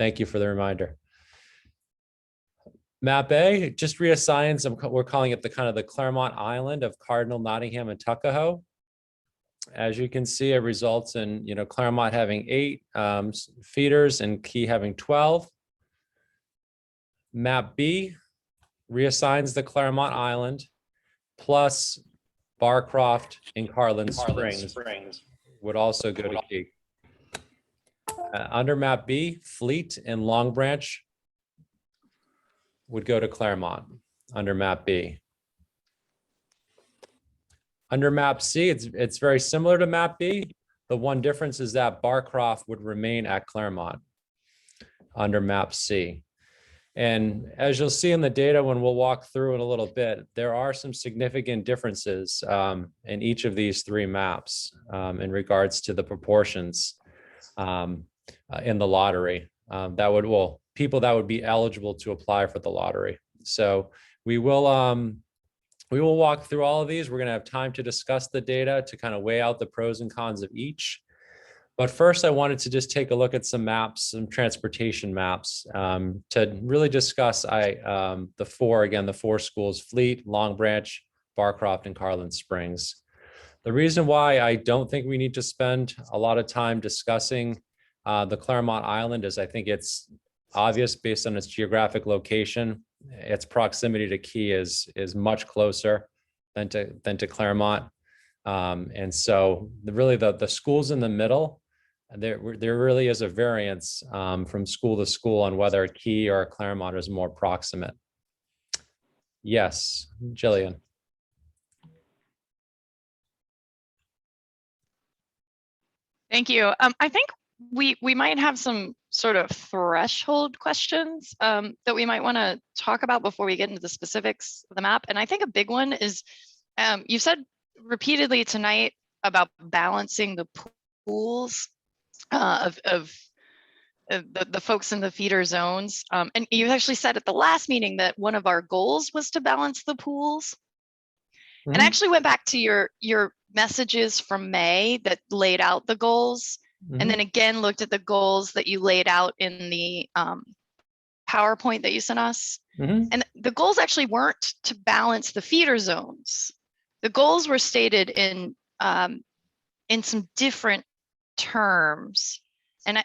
Thank you for the reminder. Map A just reassigns, we're calling it the kind of the Claremont Island of Cardinal, Nottingham, and Tuckahoe. As you can see, it results in, Claremont having 8 feeders and Key having 12. Map B reassigns the Claremont Island plus Barcroft and Carlin Springs would also go to Key. Under Map B, Fleet and Long Branch would go to Claremont under Map B. Under Map C, it's very similar to Map B. The one difference is that Barcroft would remain at Claremont under Map C. And as you'll see in the data when we'll walk through in a little bit, there are some significant differences in each of these 3 maps in regards to the proportions in the lottery people that would be eligible to apply for the lottery. So we will walk through all of these. We're going to have time to discuss the data to kind of weigh out the pros and cons of each. But first, I wanted to just take a look at some maps, some transportation maps, to really discuss the 4 schools: Fleet, Long Branch, Barcroft, and Carlin Springs. The reason why I don't think we need to spend a lot of time discussing the Claremont Island is I think it's obvious based on its geographic location. Its proximity to Key is much closer than to Claremont. And so really the schools in the middle, there really is a variance from school to school on whether Key or Claremont is more proximate. Yes, Jillian. Thank you. I think we might have some sort of threshold questions that we might want to talk about before we get into the specifics of the map. And I think a big one is you've said repeatedly tonight about balancing the pools of the folks in the feeder zones. And you actually said at the last meeting that one of our goals was to balance the pools. Mm-hmm. And I actually went back to your messages from May that laid out the goals. Mm-hmm. And then again, looked at the goals that you laid out in the PowerPoint that you sent us. Mm-hmm. And the goals actually weren't to balance the feeder zones. The goals were stated in some different terms. And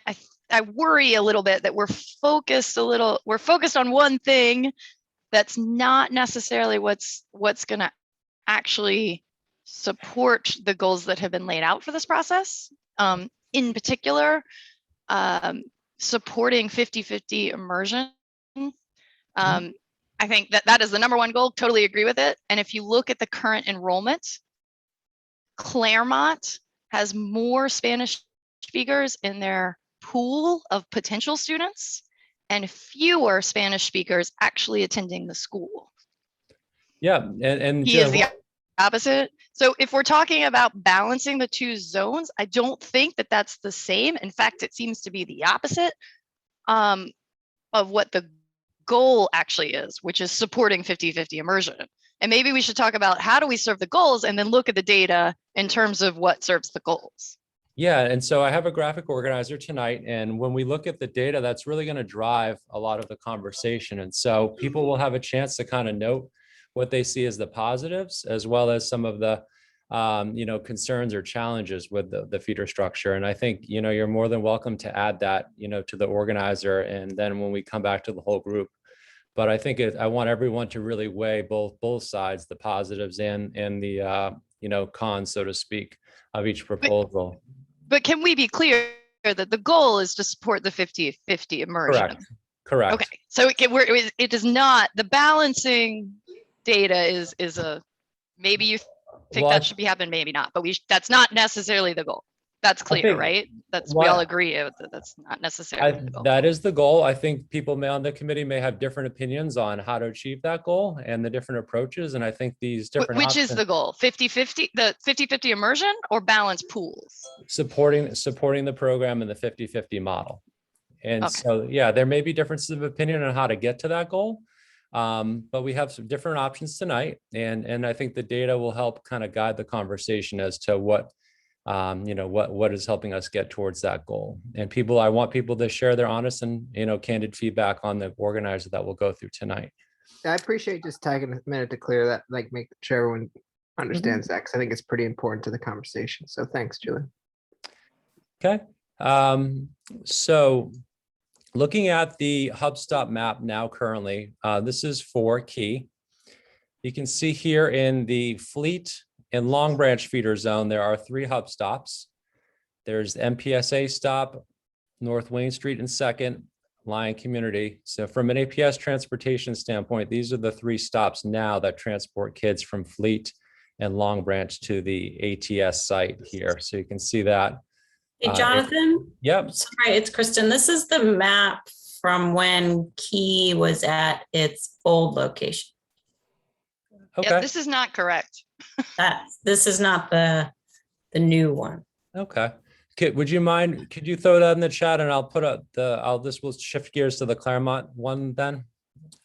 I worry a little bit that we're focused on one thing that's not necessarily what's going to actually support the goals that have been laid out for this process. In particular, supporting 50-50 immersion. I think that is the #1 goal. Totally agree with it. And if you look at the current enrollment, Claremont has more Spanish speakers in their pool of potential students and fewer Spanish speakers actually attending the school. Yeah, and he is the opposite. So if we're talking about balancing the 2 zones, I don't think that that's the same. In fact, it seems to be the opposite of what the goal actually is, which is supporting 50-50 immersion. And maybe we should talk about how do we serve the goals and then look at the data in terms of what serves the goals. Yeah, and so I have a graphic organizer tonight, and when we look at the data, that's really going to drive a lot of the conversation. And so people will have a chance to kind of note what they see as the positives, as well as some of the concerns or challenges with the feeder structure. And I think, you're more than welcome to add that, to the organizer. And then when we come back to the whole group, but I think I want everyone to really weigh both sides, the positives and the, cons, so to speak, of each proposal. But can we be clear that the goal is to support the 50-50 immersion? Correct. Okay, so it is not, the balancing data is a, maybe you think that should be happening, maybe not, but that's not necessarily the goal. That's clear, right? We all agree that that's not necessarily the goal. That is the goal. I think people on the committee may have different opinions on how to achieve that goal and the different approaches. And I think these different Which is the goal? 50-50, the 50-50 immersion or balance pools? Supporting the program in the 50-50 model. And so, yeah, there may be differences of opinion on how to get to that goal. But we have some different options tonight. And I think the data will help kind of guide the conversation as to what what is helping us get towards that goal. And I want people to share their honest and, candid feedback on the organizer that we'll go through tonight. I appreciate just taking a minute to clear that, like make sure everyone understands that, because I think it's pretty important to the conversation. So thanks, Julie. Okay. So looking at the HubStop map now currently, this is for Key. You can see here in the Fleet and Long Branch feeder zone, there are 3 hub stops. There's the MPSA stop, North Wayne Street and 2nd, Lyon Community. So from an APS transportation standpoint, these are the 3 stops now that transport kids from Fleet and Long Branch to the ATS site here. So you can see that. Hey, Jonathan. Yep. Sorry, it's Kristen. This is the map from when Key was at its old location. Okay. Yeah, this is not correct. This is not the new one. Okay. Would you mind, could you throw that in the chat, and I'll put up we'll shift gears to the Claremont one then.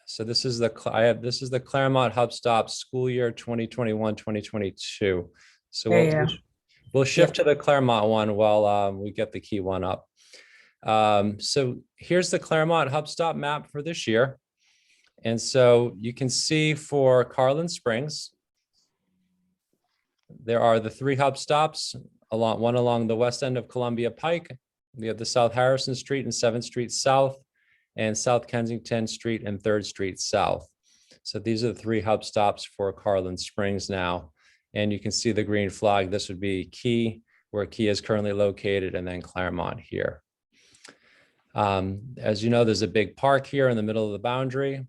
So this is the Claremont Hub Stop school year 2021-2022. So we'll shift to the Claremont one while we get the Key one up. So here's the Claremont Hub Stop map for this year. And so you can see for Carlin Springs, there are the 3 hub stops, one along the west end of Columbia Pike. We have the South Harrison Street and 7th Street South, and South Kensington Street and 3rd Street South. So these are the 3 hub stops for Carlin Springs now. And you can see the green flag. This would be Key, where Key is currently located, and then Claremont here. As you know, there's a big park here in the middle of the boundary.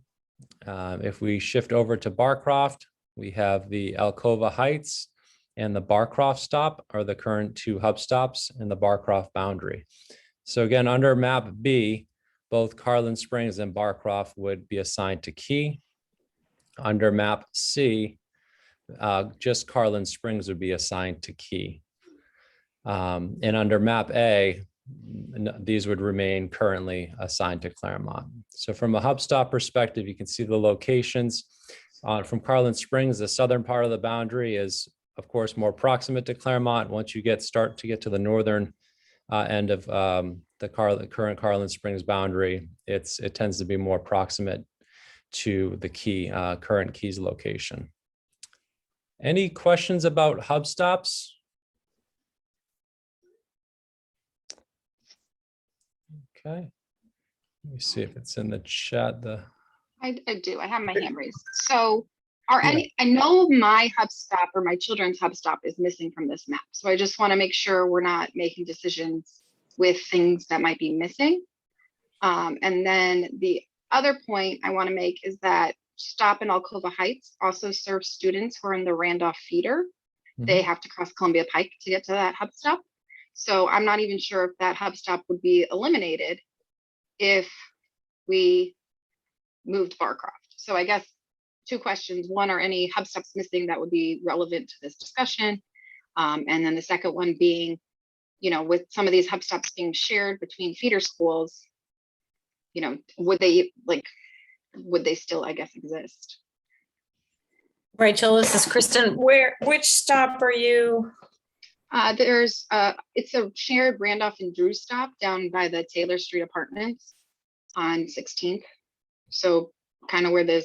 If we shift over to Barcroft, we have the Alcova Heights and the Barcroft stop are the current 2 hub stops in the Barcroft boundary. So again, under map B, both Carlin Springs and Barcroft would be assigned to Key. Under map C, just Carlin Springs would be assigned to Key. And under map A, these would remain currently assigned to Claremont. So from a hub stop perspective, you can see the locations. From Carlin Springs, the southern part of the boundary is, of course, more proximate to Claremont. Once you start to get to the northern end of the current Carlin Springs boundary, it tends to be more proximate to the current Keys location. Any questions about hub stops? Okay, let me see if it's in the chat. I do. I have my hand raised. So I know my hub stop or my children's hub stop is missing from this map. So I just want to make sure we're not making decisions with things that might be missing. And then the other point I want to make is that stop in Alcova Heights also serves students who are in the Randolph feeder. They have to cross Columbia Pike to get to that hub stop. So I'm not even sure if that hub stop would be eliminated if we moved Barcroft. So I guess 2 questions. One, are any hub stops missing that would be relevant to this discussion? And then the second one being, with some of these hub stops being shared between feeder schools, would they still, I guess, exist? Rachel, this is Kristen. Which stop are you? It's a shared Randolph and Drew stop down by the Taylor Street Apartments on 16th. So kind of where this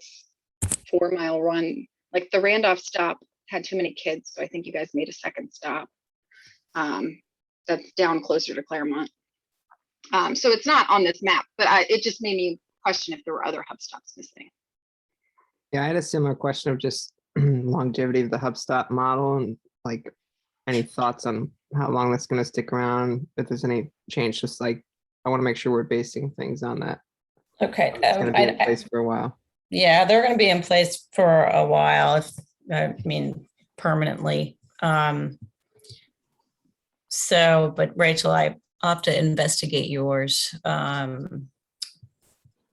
4-mile run, like the Randolph stop had too many kids. So I think you guys made a second stop. That's down closer to Claremont. So it's not on this map, but it just made me question if there were other hub stops missing. Yeah, I had a similar question of just longevity of the hub stop model, and like any thoughts on how long that's going to stick around, if there's any change. Just like, I want to make sure we're basing things on that. Okay. It's going to be in place for a while. Yeah, they're going to be in place for a while, permanently. But Rachel, I'll have to investigate yours.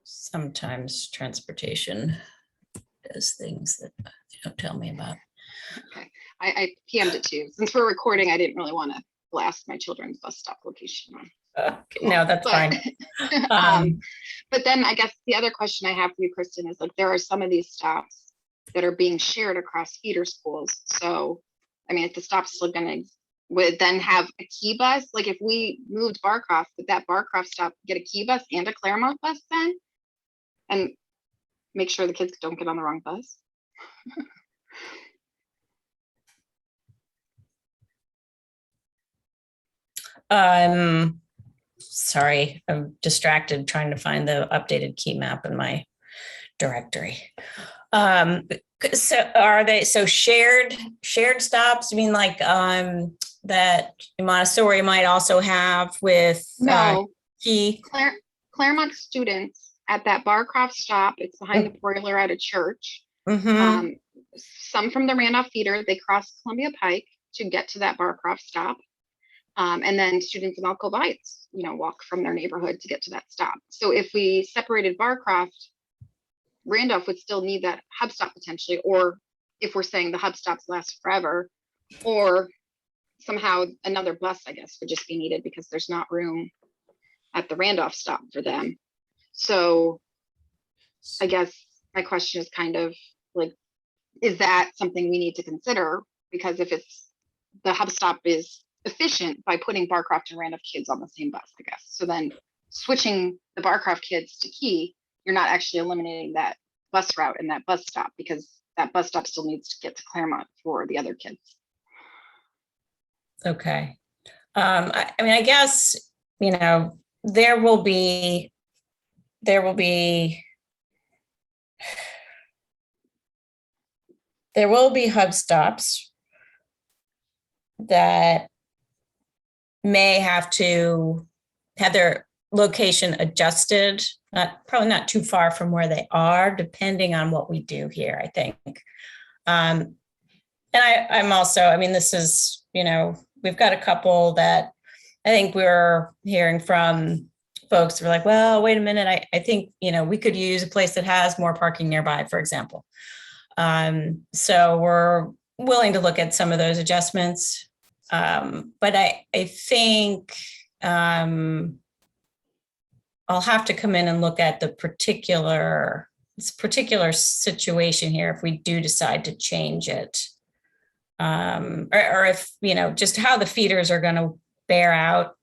Sometimes transportation does things that they don't tell me about. Okay, I PM'd it too. Since we're recording, I didn't really want to blast my children's bus stop location. No, that's fine. But then I guess the other question I have for you, Kristen, is like, there are some of these stops that are being shared across feeder schools. So, I mean, if the stop's still going to would then have a key bus? Like if we moved Barcroft, would that Barcroft stop get a key bus and a Claremont bus then? And make sure the kids don't get on the wrong bus? Sorry, I'm distracted trying to find the updated key map in my directory. So are they shared stops? I mean, like that Montessori might also have with No, key. Claremont students at that Barcroft stop, it's behind the boiler at a church. Mhm. Some from the Randolph feeder, they cross Columbia Pike to get to that Barcroft stop. And then students in Alcova Heights, walk from their neighborhood to get to that stop. So if we separated Barcroft, Randolph would still need that hub stop potentially, or if we're saying the hub stops last forever, or somehow another bus, I guess, would just be needed because there's not room at the Randolph stop for them. So I guess my question is kind of like, is that something we need to consider? Because if it's the hub stop is efficient by putting Barcroft and Randolph kids on the same bus, I guess. So then switching the Barcroft kids to Key, you're not actually eliminating that bus route and that bus stop because that bus stop still needs to get to Claremont for the other kids. Okay. I mean, I guess, there will be hub stops that may have to have their location adjusted, probably not too far from where they are, depending on what we do here, I think. And I'm also, I mean, this is, we've got a couple that I think we're hearing from folks who are like, well, wait a minute, I think, we could use a place that has more parking nearby, for example. So we're willing to look at some of those adjustments. But I think I'll have to come in and look at the particular situation here if we do decide to change it. Or if, just how the feeders are going to bear out,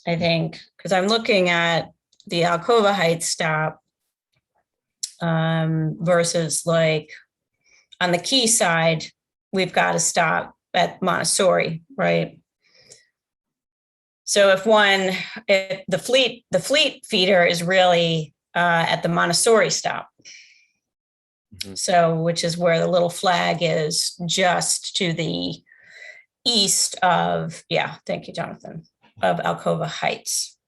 I think, because I'm looking at the Alcova Heights stop versus like on the Key side, we've got to stop at Montessori, right? So if the fleet feeder is really at the Montessori stop. Mm-hmm. So, which is where the little flag is just to the east of, thank you, Jonathan, of Alcova Heights.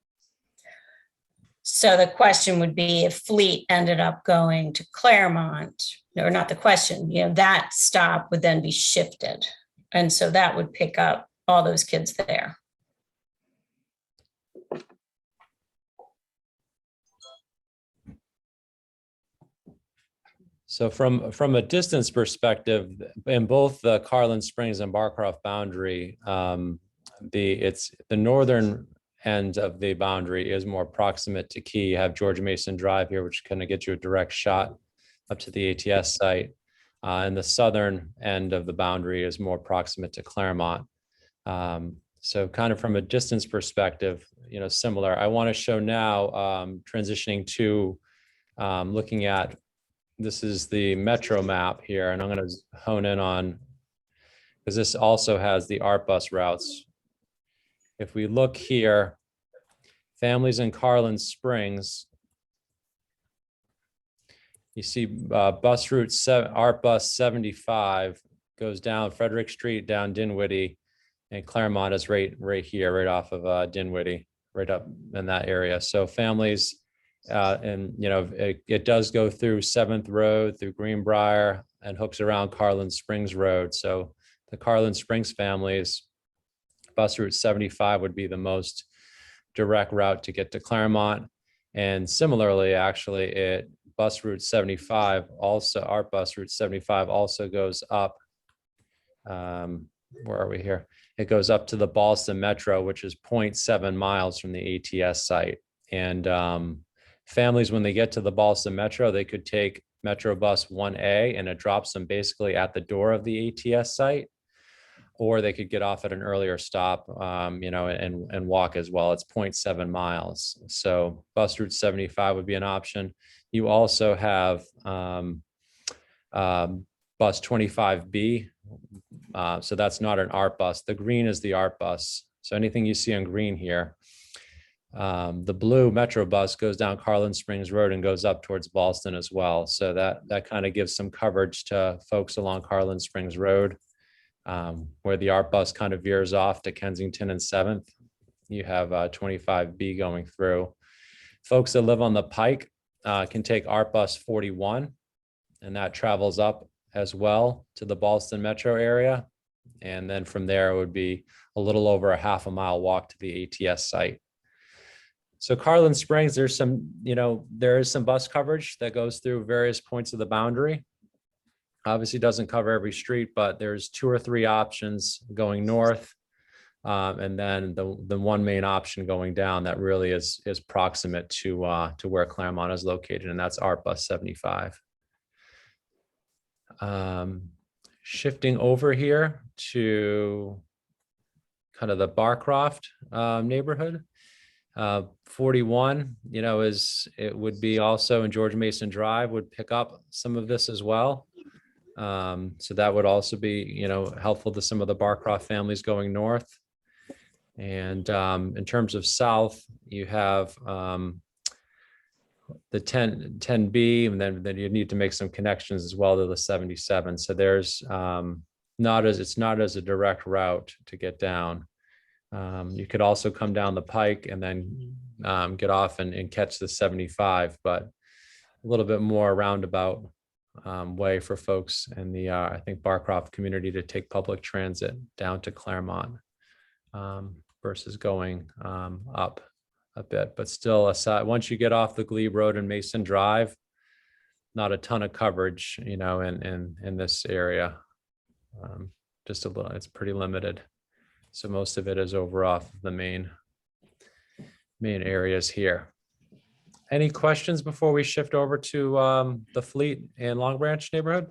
So the question would be if fleet ended up going to Claremont, or not the question, that stop would then be shifted. And so that would pick up all those kids there. So from a distance perspective, in both the Carlin Springs and Barcroft boundary, the northern end of the boundary is more proximate to Key. You have George Mason Drive here, which kind of gets you a direct shot up to the ATS site. And the southern end of the boundary is more proximate to Claremont. So kind of from a distance perspective, similar. I want to show now transitioning to looking at, this is the Metro map here, and I'm going to hone in on, because this also has the ART bus routes. If we look here, families in Carlin Springs, you see bus route 7, ART bus 75 goes down Frederick Street, down Dinwiddie, and Claremont is right here, right off of Dinwiddie, right up in that area. So families, and it does go through 7th Road, through Greenbrier, and hooks around Carlin Springs Road. So the Carlin Springs families, bus route 75 would be the most direct route to get to Claremont. And similarly, actually, bus route 75 also, our bus route 75 also goes up. Where are we here? It goes up to the Ballston Metro, which is 0.7 miles from the ATS site. And families, when they get to the Ballston Metro, they could take Metro Bus 1A, and it drops them basically at the door of the ATS site. or they could get off at an earlier stop, you know, and walk as well. It's 0.7 miles. So bus route 75 would be an option. You also have bus 25B. So that's not an ART bus. The green is the ART bus. So anything you see on green here, the blue Metro bus goes down Carlin Springs Road and goes up towards Ballston as well. So that kind of gives some coverage to folks along Carlin Springs Road, where the ART bus kind of veers off to Kensington and 7th. You have 25B going through. Folks that live on the Pike can take ART bus 41, and that travels up as well to the Ballston metro area. And then from there, it would be a little over a half a mile walk to the ATS site. So Carlin Springs, there's some, you know, there is some bus coverage that goes through various points of the boundary. Obviously doesn't cover every street, but there's 2 or 3 options going north. And then the one main option going down that really is proximate to where Claremont is located, and that's ART bus 75. Shifting over here to kind of the Barcroft neighborhood. 41, you know, it would be also in George Mason Drive would pick up some of this as well. So that would also be, you know, helpful to some of the Barcroft families going north. And in terms of south, you have the 10B, and then you need to make some connections as well to the 77. So there's it's not as a direct route to get down. You could also come down the Pike and then get off and catch the 75, but a little bit more roundabout way for folks in the I think Barcroft community to take public transit down to Claremont versus going up a bit, but still aside, once you get off the Glebe Road and Mason Drive, not a ton of coverage, you know, in this area. Just a little, it's pretty limited. So most of it is over off the main areas here. Any questions before we shift over to the Fleet and Long Branch neighborhood?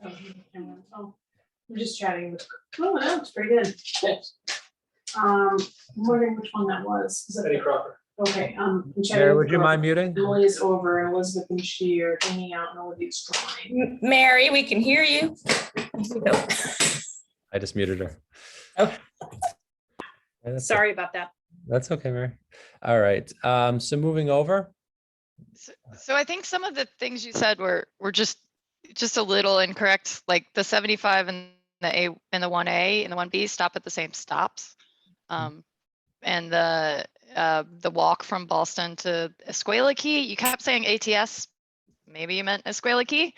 We're just chatting with, oh, that looks pretty good. I'm wondering which one that was. Is that Eddie Crawford. Okay, I'm chatting Mary, with would you mind muting? Emily is over and Elizabeth and she are hanging out in Olivia's drawing. Mary, we can hear you. I just muted her. Oh. Yeah, that's Sorry about that. That's okay, Mary. All right. So moving over. So I think some of the things you said were just a little incorrect. Like the 75 and the A and the 1A and the 1B stop at the same stops. And the walk from Ballston to Escuela Key, you kept saying ATS, maybe you meant Escuela Key,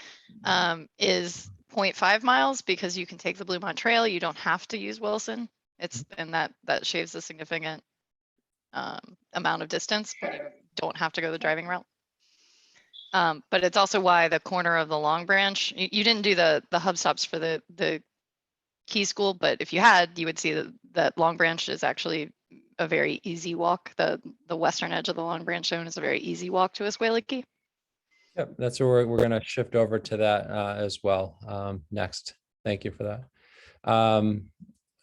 is 0.5 miles because you can take the Bluemont Trail. You don't have to use Wilson. And that shaves a significant amount of distance, but you don't have to go the driving route. But it's also why the corner of the Long Branch, you didn't do the hub stops for the Key School, but if you had, you would see that Long Branch is actually a very easy walk. The western edge of the Long Branch zone is a very easy walk to Escuela Key. Yep, that's where we're going to shift over to that as well next. Thank you for that.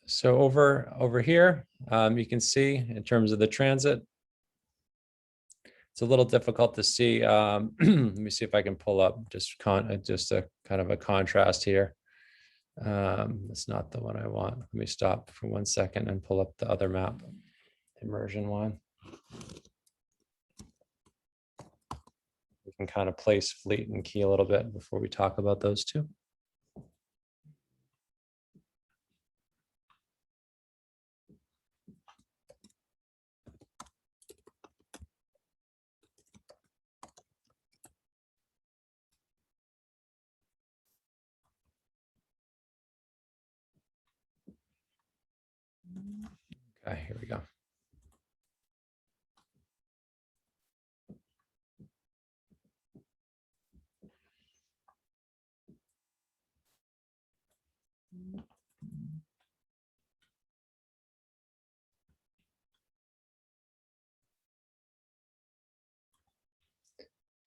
So over here, you can see in terms of the transit, it's a little difficult to see. Let me see if I can pull up just a kind of a contrast here. It's not the one I want. Let me stop for 1 second and pull up the other map, immersion one. We can kind of place Fleet and Key a little bit before we talk about those two. Okay, here we go.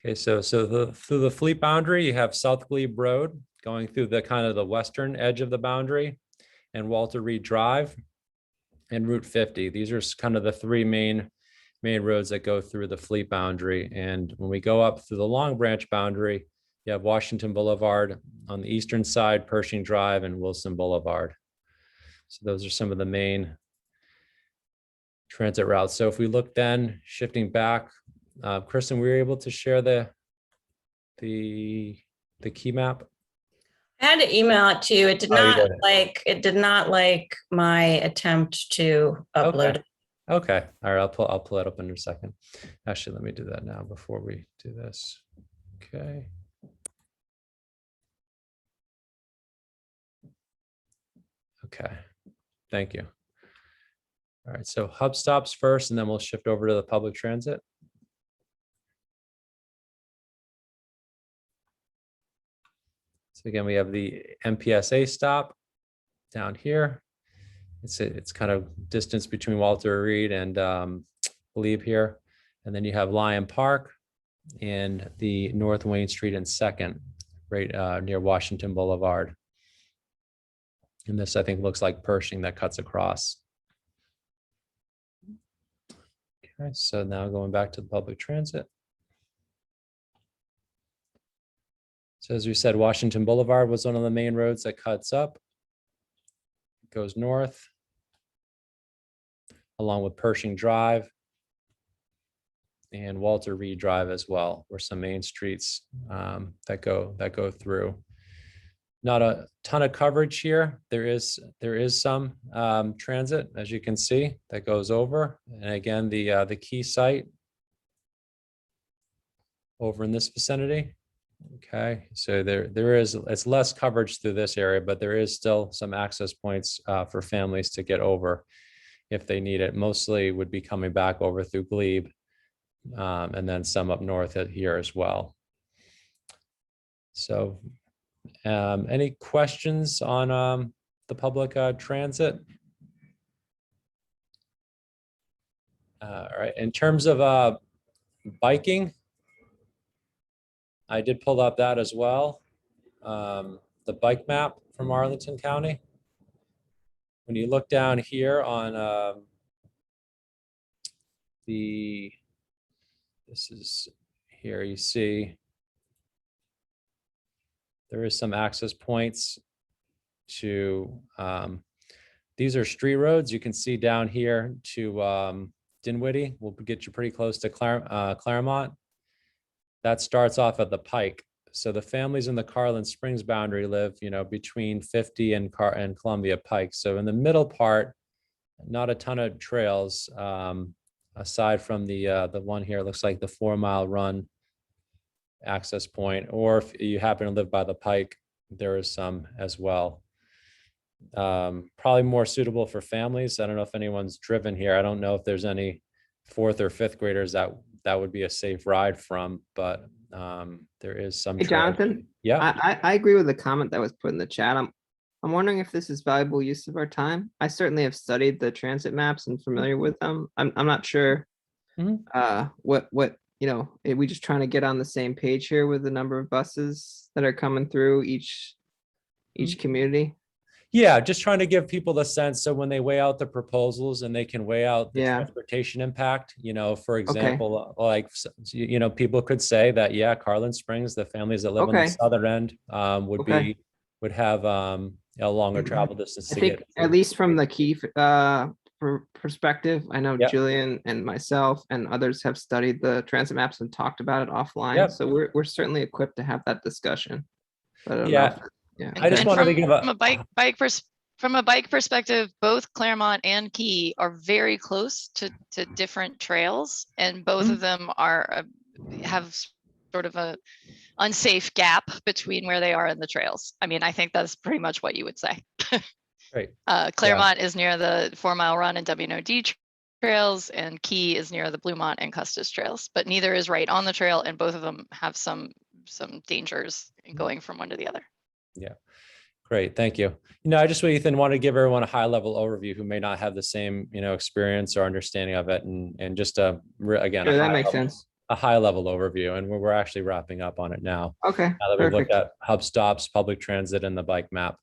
Okay, so through the Fleet boundary, you have South Glebe Road going through the kind of the western edge of the boundary. and Walter Reed Drive and Route 50. These are kind of the three main roads that go through the fleet boundary. And when we go up through the Long Branch boundary, you have Washington Boulevard on the eastern side, Pershing Drive, and Wilson Boulevard. So those are some of the main transit routes. So if we look then, shifting back, Kristen, we were able to share the key map. I had to email it to you. It did Oh, you not did. it did not like my attempt to upload it. Okay. All right. I'll pull it up in a second. Actually, let me do that now before we do this. Okay. Okay. Thank you. All right. So hub stops first, and then we'll shift over to the public transit. So again, we have the MPSA stop down here. It's kind of distance between Walter Reed and Glebe here. And then you have Lyon Park and the North Wayne Street and Second, right near Washington Boulevard. And this, I think, looks like Pershing that cuts across. Okay, so now going back to the public transit. So as we said, Washington Boulevard was one of the main roads that cuts up, goes north, along with Pershing Drive and Walter Reed Drive as well, were some main streets that go through. Not a ton of coverage here. There is some transit, as you can see, that goes over. And again, the key site over in this vicinity. Okay, so it's less coverage through this area, but there is still some access points for families to get over if they need it. Mostly would be coming back over through Glebe, and then some up north here as well. So any questions on the public transit? All right, in terms of biking, I did pull up that as well. The bike map from Arlington County. When you look down here on this is here, you see there is some access points to, these are street roads. You can see down here to Dinwiddie, will get you pretty close to Claremont. That starts off at the Pike. So the families in the Carlin Springs boundary live, between 50 and Columbia Pike. So in the middle part, not a ton of trails, aside from the one here, it looks like the 4 mile run access point, or if you happen to live by the Pike, there is some as well. Probably more suitable for families. I don't know if anyone's driven here. I don't know if there's any 4th or 5th graders that would be a safe ride from, but there is some. Hey, Jonathan. Yeah. I agree with the comment that was put in the chat. I'm wondering if this is valuable use of our time. I certainly have studied the transit maps and familiar with them. I'm not sure what are we just trying to get on the same page here with the number of buses that are coming through each community? Yeah, just trying to give people the sense, so when they weigh out the proposals and they can weigh out the transportation impact, for example, like, people could say that, yeah, Carlin Springs, the families that live on the southern end would have a longer travel distance. I think at least from the key perspective, I know Julian and myself and others have studied the transit maps and talked about it offline. So we're certainly equipped to have that discussion. But I don't know if, I just wanted to give from a bike perspective, both Claremont and Key are very close to different trails, and both of them have sort of a unsafe gap between where they are and the trails. I mean, I think that's pretty much what you would say. Right. Claremont is near the 4 mile run and WNOD trails, and Key is near the Bluemont and Custis trails, but neither is right on the trail, and both of them have some dangers in going from one to the other. Yeah, great, thank you. I just, Ethan, want to give everyone a high level overview who may not have the same, experience or understanding of it, and just again, that makes sense. A high level overview, and we're actually wrapping up on it now. Okay. Now that we've looked at hub stops, public transit, and the bike map.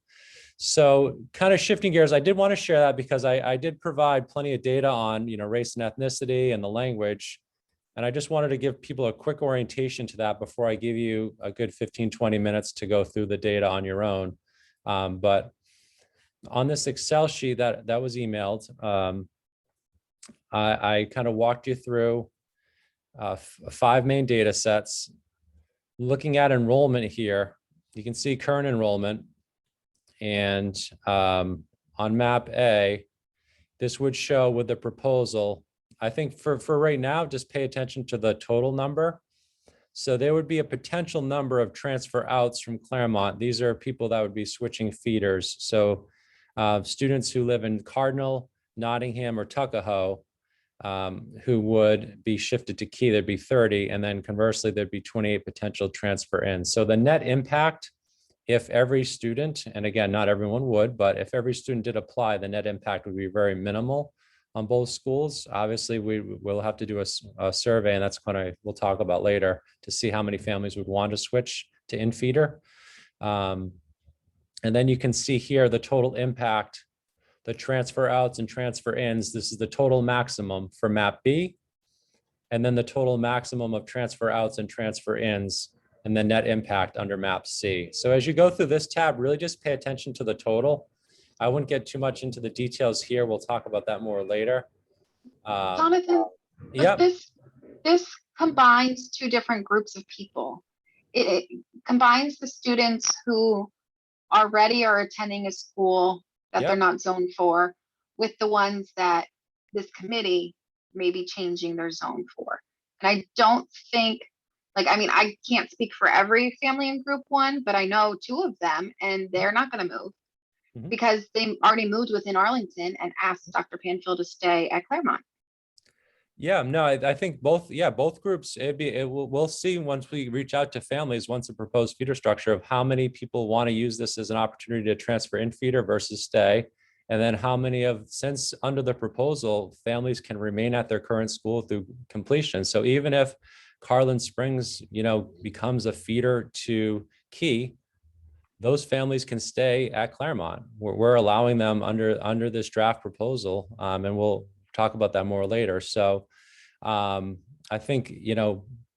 So kind of shifting gears, I did want to share that because I did provide plenty of data on, race and ethnicity and the language. And I just wanted to give people a quick orientation to that before I give you a good 15, 20 minutes to go through the data on your own. But on this Excel sheet that was emailed, I kind of walked you through 5 main data sets. Looking at enrollment here, you can see current enrollment. And on map A, this would show with the proposal, I think for right now, just pay attention to the total number. So there would be a potential number of transfer outs from Claremont. These are people that would be switching feeders. So students who live in Cardinal, Nottingham, or Tuckahoe, who would be shifted to Key, there'd be 30. And then conversely, there'd be 28 potential transfer in. So the net impact, if every student, and again, not everyone would, but if every student did apply, the net impact would be very minimal on both schools. Obviously, we will have to do a survey, and that's we'll talk about later, to see how many families would want to switch to in-feeder. And then you can see here the total impact, the transfer outs and transfer ins. This is the total maximum for map B, and then the total maximum of transfer outs and transfer ins, and the net impact under map C. So as you go through this tab, really just pay attention to the total. I wouldn't get too much into the details here. We'll talk about that more later. Jonathan, Yep. this combines 2 different groups of people. It combines the students who already are attending a school that Yep. they're not zoned for with the ones that this committee may be changing their zone for. And I don't think, I can't speak for every family in group 1, but I know 2 of them, and they're not going to move Mhm. because they already moved within Arlington and asked Dr. Panfield to stay at Claremont. Yeah, no, I think both groups, we'll see once we reach out to families, once the proposed feeder structure, of how many people want to use this as an opportunity to transfer in feeder versus stay. And then how many since under the proposal, families can remain at their current school through completion. So even if Carlin Springs, becomes a feeder to Key, those families can stay at Claremont. We're allowing them under this draft proposal, and we'll talk about that more later. So I think,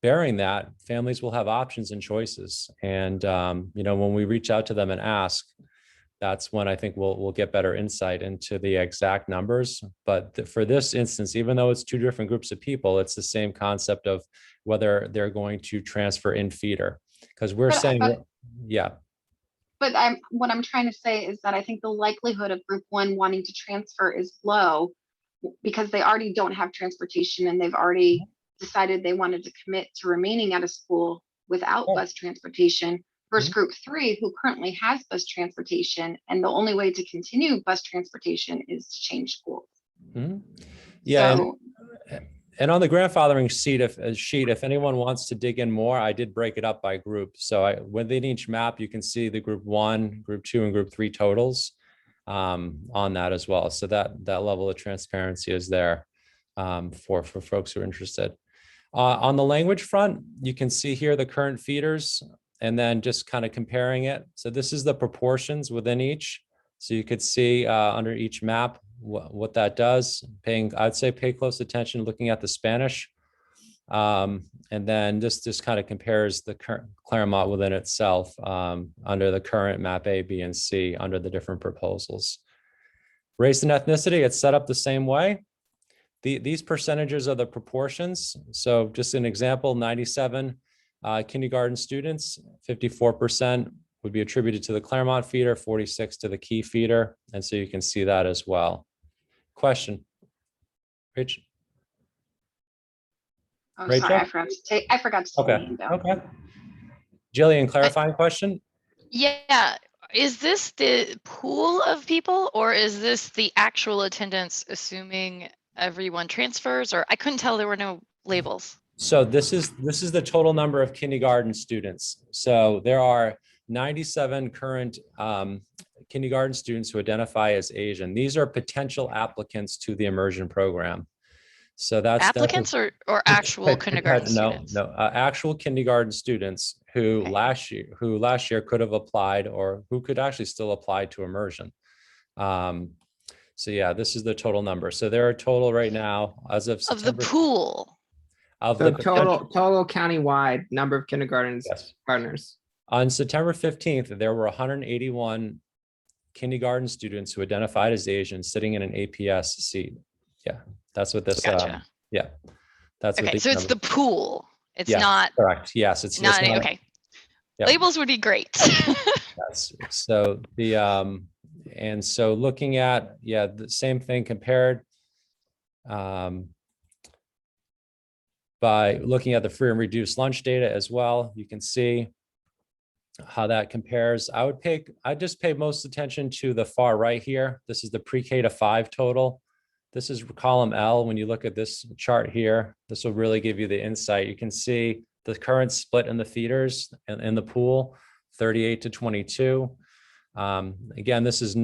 bearing that, families will have options and choices. And, when we reach out to them and ask, that's when I think we'll get better insight into the exact numbers. But for this instance, even though it's 2 different groups of people, it's the same concept of whether they're going to transfer in feeder. Because we're saying, yeah. But what I'm trying to say is that I think the likelihood of group 1 wanting to transfer is low because they already don't have transportation and they've already decided they wanted to commit to remaining at a school without bus transportation, versus group 3 who currently has bus transportation, and the only way to continue bus transportation is to change schools. Yeah. So, and on the grandfathering sheet, if anyone wants to dig in more, I did break it up by group. So within each map, you can see the group 1, group 2, and group 3 totals on that as well. So that level of transparency is there for folks who are interested. On the language front, you can see here the current feeders and then just kind of comparing it. So this is the proportions within each. So you could see under each map what that does. I'd say pay close attention looking at the Spanish. And then this just kind of compares the current Claremont within itself under the current map A, B, and C under the different proposals. Race and ethnicity, it's set up the same way. These percentages are the proportions. So just an example, 97 kindergarten students, 54% would be attributed to the Claremont feeder, 46 to the Key feeder. And so you can see that as well. Question, Rach? oh, Rachel? sorry, I forgot to take my Okay, name down. okay. Jillian, clarifying question? Yeah, is this the pool of people or is this the actual attendance assuming everyone transfers? Or I couldn't tell, there were no labels. So this is the total number of kindergarten students. So there are 97 current kindergarten students who identify as Asian. These are potential applicants to the immersion program. So that's Applicants or actual kindergarten students? No, actual kindergarten students who Okay. last year could have applied, or who could actually still apply to immersion. So yeah, this is the total number. So there are total right now, as of Of the September, pool. of So the potential. total countywide number of kindergartens Yes. partners. On September 15th, there were 181 kindergarten students who identified as Asian sitting in an APS seat. Yeah, that's what this, Gotcha. yeah, that's what Okay, these so it's the numbers. pool. It's Yes, not, correct. Yes, it's not, not. okay. Yeah. Labels would be great. Yes. So and so looking at, yeah, the same thing compared by looking at the free and reduced lunch data as well, you can see how that compares. I'd just pay most attention to the far right here. This is the pre-K to 5 total. This is column L. When you look at this chart here, this will really give you the insight. You can see the current split in the feeders and in the pool, 38 to 22. Again, this is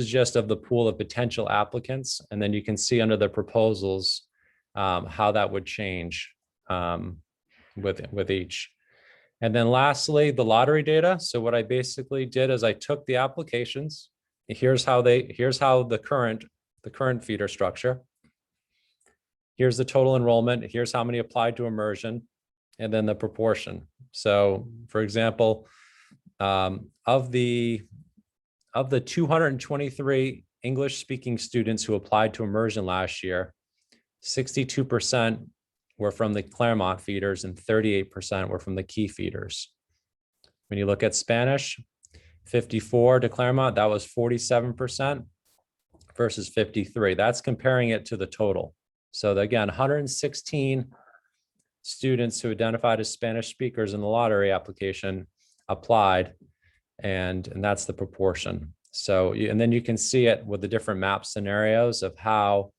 just of the pool of potential applicants. And then you can see under the proposals how that would change with each. And then lastly, the lottery data. So what I basically did is I took the applications. Here's how the current feeder structure. Here's the total enrollment. Here's how many applied to immersion, and then the proportion. So for example, of the 223 English speaking students who applied to immersion last year, 62% were from the Claremont feeders and 38% were from the Key feeders. When you look at Spanish, 54 to Claremont, that was 47% versus 53. That's comparing it to the total. So again, 116 students who identified as Spanish speakers in the lottery application applied, and that's the proportion. So, and then you can see it with the different map scenarios of how,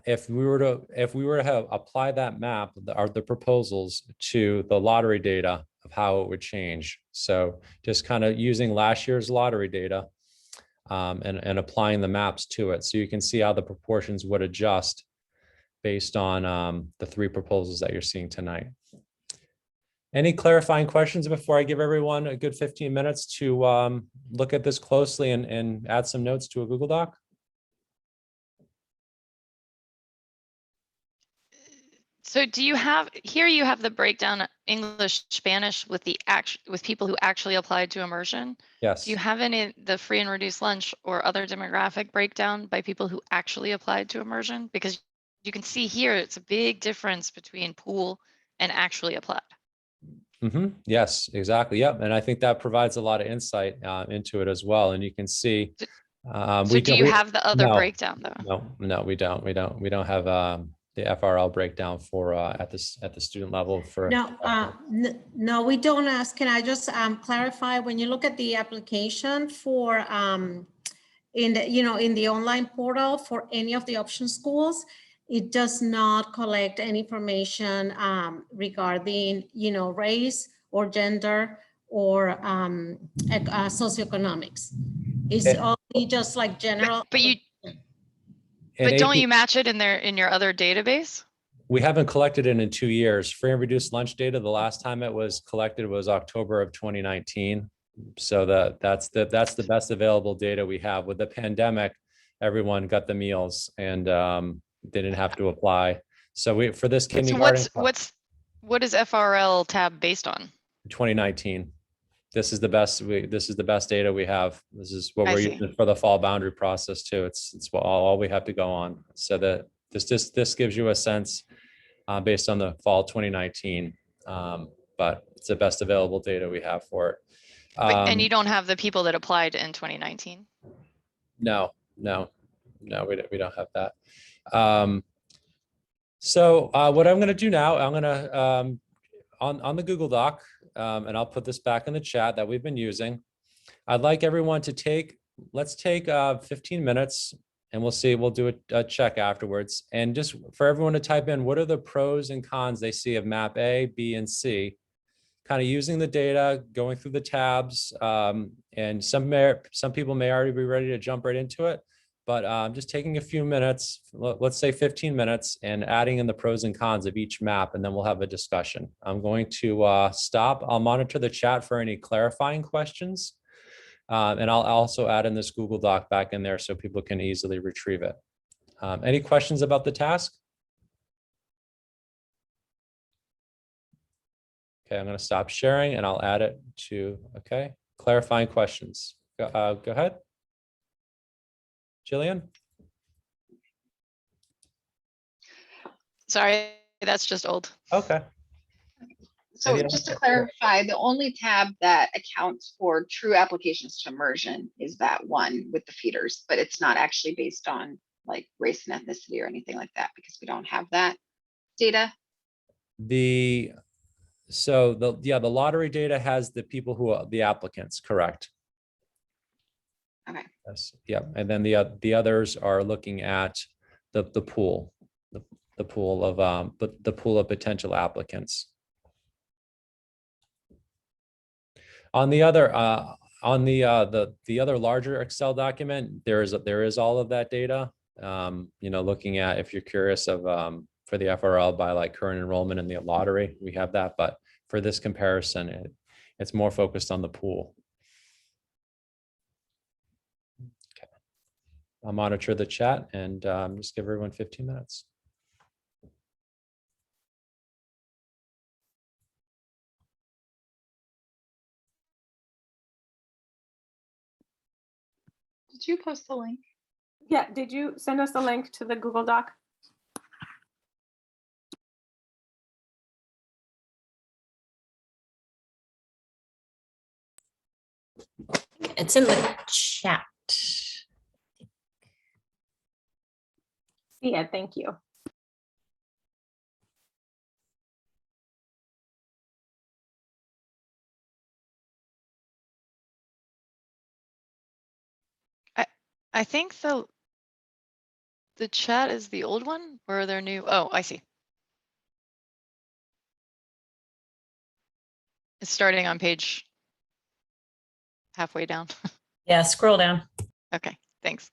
if we were to have applied that map, the proposals to the lottery data of how it would change. So just kind of using last year's lottery data and applying the maps to it. So you can see how the proportions would adjust based on the 3 proposals that you're seeing tonight. Any clarifying questions before I give everyone a good 15 minutes to look at this closely and add some notes to a Google Doc? So do you have, here you have the breakdown English, Spanish with with people who actually applied to immersion? Yes. Do you have any, the free and reduced lunch or other demographic breakdown by people who actually applied to immersion? Because you can see here, it's a big difference between pool and actually applied. Yes, exactly. Yep. And I think that provides a lot of insight into it as well. And you can see. So do you have the other no, breakdown though? No, we don't. We don't have the FRL breakdown for at the student level for. No, no, we don't ask. Can I just clarify, when you look at the application for in the online portal for any of the option schools, it does not collect any information regarding race or gender or socioeconomics. It's only just like general. But don't you match it in your other database? We haven't collected it in 2 years. Free and reduced lunch data, the last time it was collected was October of 2019. So that's the best available data we have. With the pandemic, everyone got the meals and they didn't have to apply. So for this kindergarten. So what is FRL tab based on? 2019. This is the best data we have. This is what we're see. using for the fall boundary process too. It's all we have to go on. So that this gives you a sense based on the fall 2019, but it's the best available data we have for it. And you don't have the people that applied in 2019? No, we don't have that. So what I'm going to do now, I'm going to on the Google Doc, and I'll put this back in the chat that we've been using. I'd like everyone to let's take 15 minutes and we'll do a check afterwards. And just for everyone to type in, what are the pros and cons they see of map A, B, and C, kind of using the data, going through the tabs. And some people may already be ready to jump right into it, but just taking a few minutes, let's say 15 minutes, and adding in the pros and cons of each map, and then we'll have a discussion. I'm going to stop. I'll monitor the chat for any clarifying questions. And I'll also add in this Google Doc back in there so people can easily retrieve it. Any questions about the task? Okay, I'm going to stop sharing and I'll add it to, okay, clarifying questions. Go ahead. Jillian? Sorry, that's just old. Okay. So Any just to other- clarify, the only tab that accounts for true applications to immersion is that one with the feeders, but it's not actually based on like race and ethnicity or anything like that because we don't have that data. The lottery data has the people who are the applicants, correct? Okay. Yes, yeah, and then the others are looking at the pool, the pool of potential applicants. On the other the other larger Excel document, there is all of that data. Looking at, if you're curious of for the FRL by like current enrollment in the lottery, we have that. But for this comparison, it's more focused on the pool. Okay. I'll monitor the chat and just give everyone 15 minutes. Did you post the link? Yeah, did you send us the link to the Google Doc? It's in the chat. Yeah, thank you. I think the chat is the old one or are there new? Oh, I see. It's starting on page halfway down. Yeah, scroll down. Okay, thanks.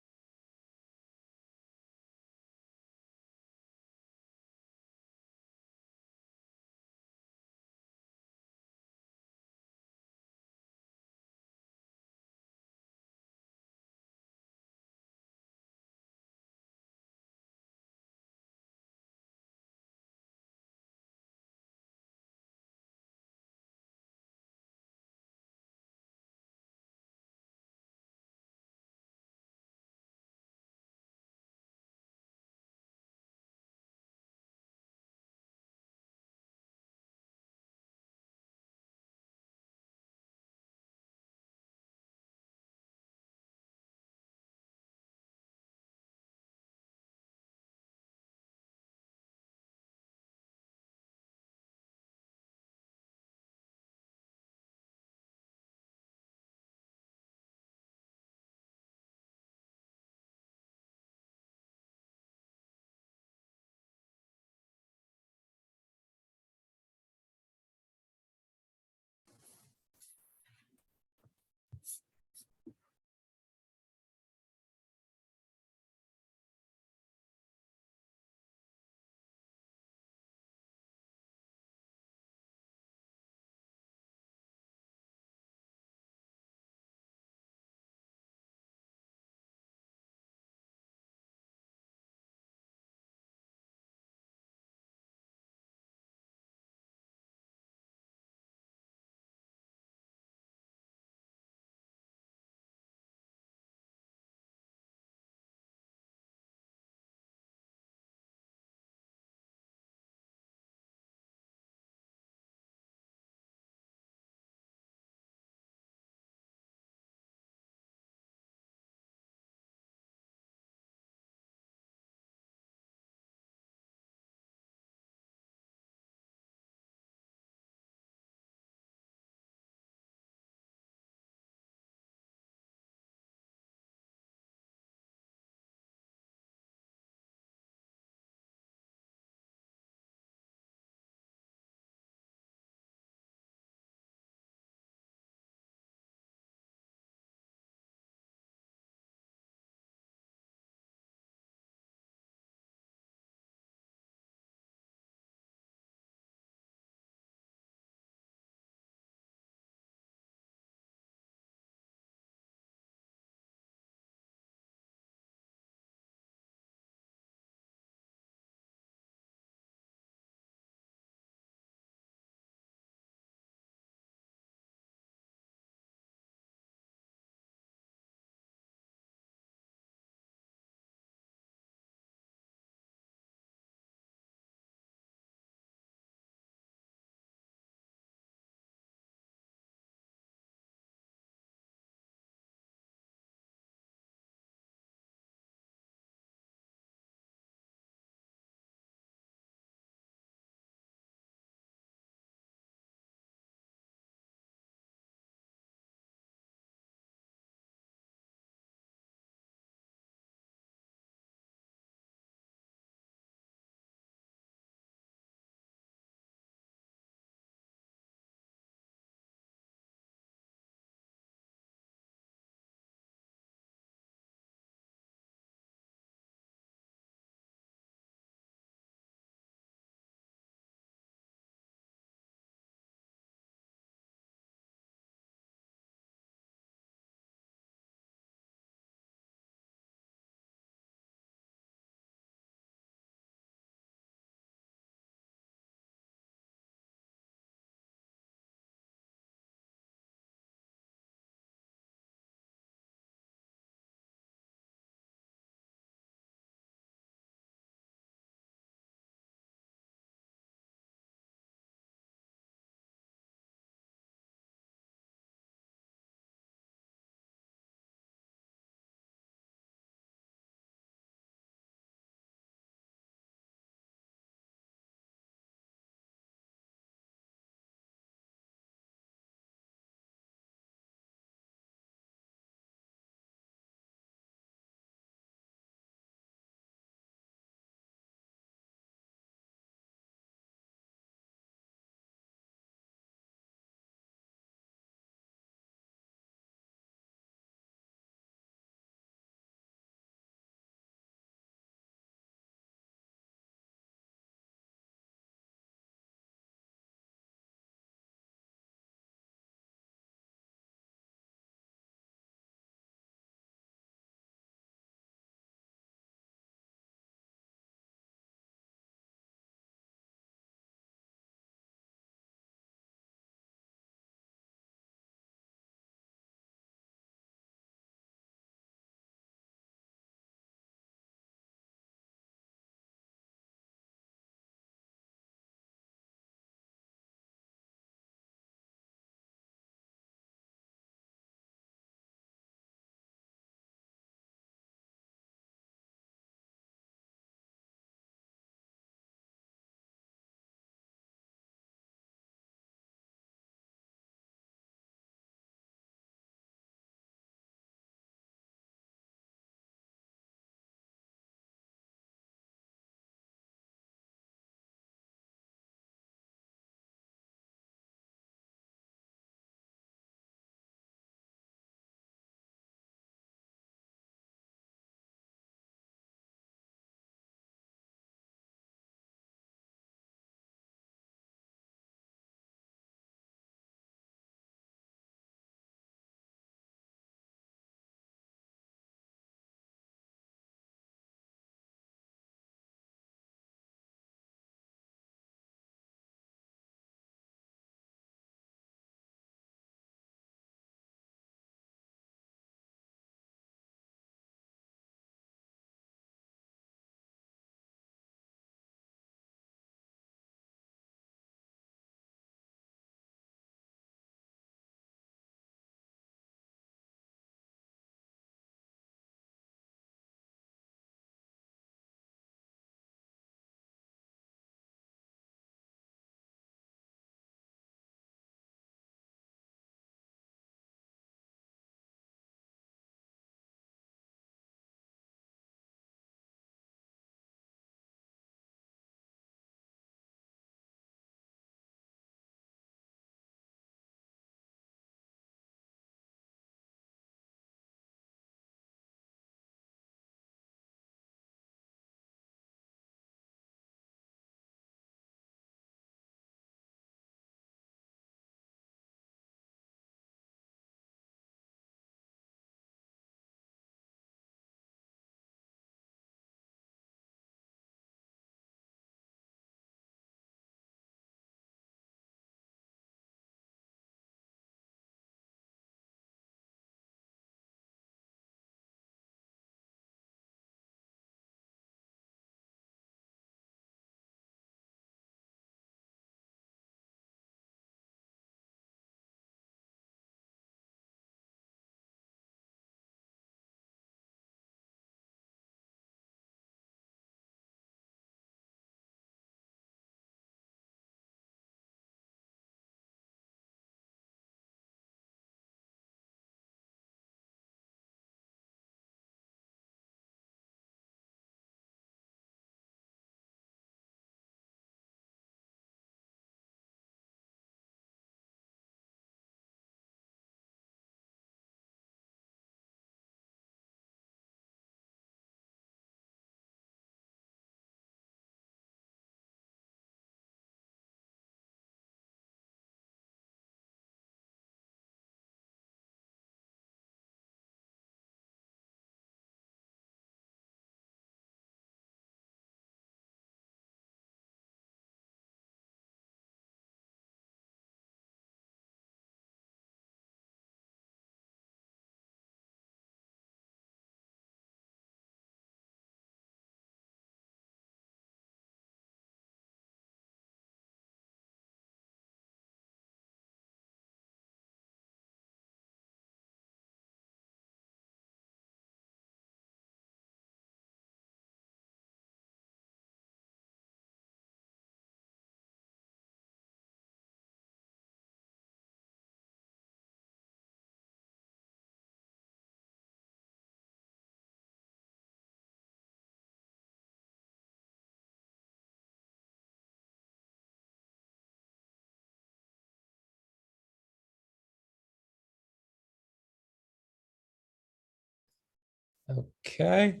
Okay.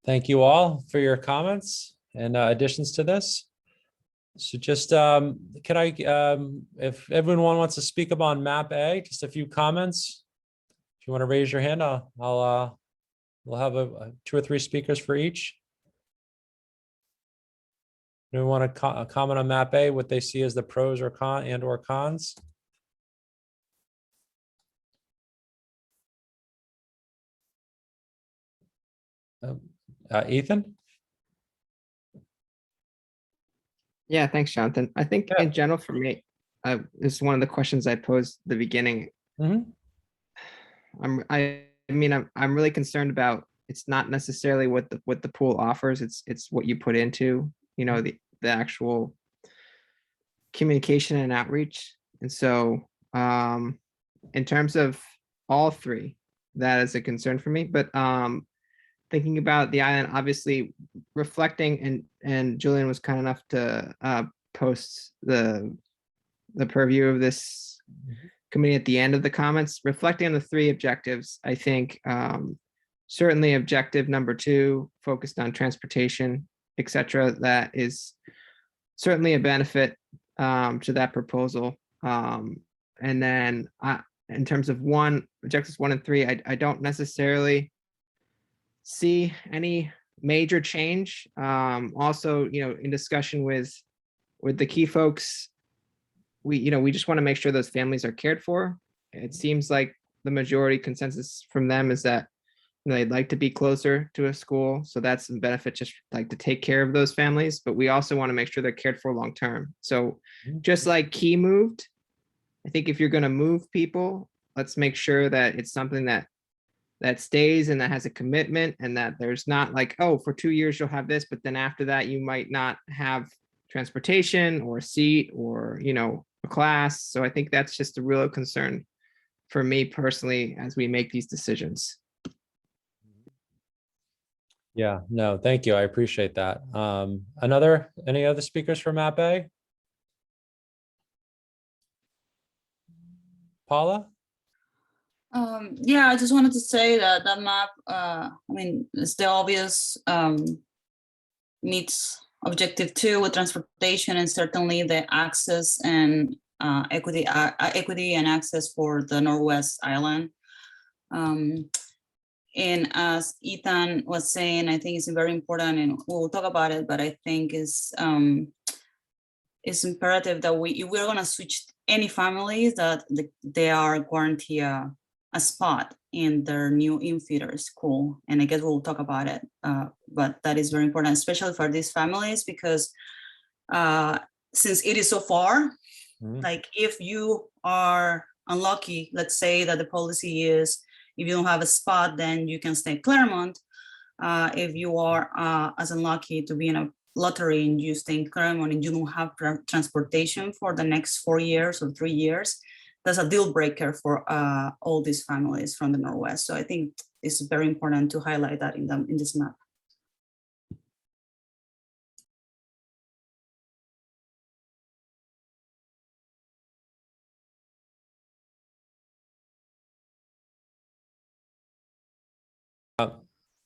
Thank you all for your comments and additions to this. So just, can I, if everyone wants to speak up on map A, just a few comments. If you want to raise your hand, we'll have 2 or 3 speakers for each. Do we want to comment on map A, what they see as the pros or cons? Ethan? Yeah, thanks, Jonathan. I think Yeah. in general for me, this is one of the questions I posed at the beginning. Mhm. I'm really concerned about, it's not necessarily what the pool offers, it's what you put into, the actual communication and outreach. And so in terms of all 3, that is a concern for me. But thinking about the island, obviously reflecting, and Julian was kind enough to post the purview of this committee at the end of the comments, reflecting on the 3 objectives. I think certainly objective number 2, focused on transportation, etc. That is certainly a benefit to that proposal. And then in terms of objectives 1 and 3, I don't necessarily see any major change. Also, in discussion with the key folks, we just want to make sure those families are cared for. It seems like the majority consensus from them is that they'd like to be closer to a school, so that's a benefit, just like to take care of those families. But we also want to make sure they're cared for long term. So just like Key moved, I think if you're going to move people, let's make sure that it's something that stays and that has a commitment, and that there's not like, oh, for 2 years you'll have this, but then after that you might not have transportation or a seat or a class. So I think that's just a real concern for me personally as we make these decisions. Yeah, no, thank you. I appreciate that. Any other speakers for map A? Paula? Yeah, I just wanted to say that that map, I mean, it's the obvious, meets objective 2 with transportation, and certainly the access and equity and access for the Northwest Island. And as Ethan was saying, I think it's very important, and we'll talk about it, but I think it's imperative that if we're going to switch any families, that they are guaranteed a spot in their new in-feeder school. And I guess we'll talk about it, but that is very important, especially for these families, because since it is so far, like if you are unlucky, let's say that the policy is, if you don't have a spot, then you can stay at Claremont. If you are as unlucky to be in a lottery and you stay in Claremont and you don't have transportation for the next 4 years or 3 years, that's a deal breaker for all these families from the Northwest. So I think it's very important to highlight that in this map.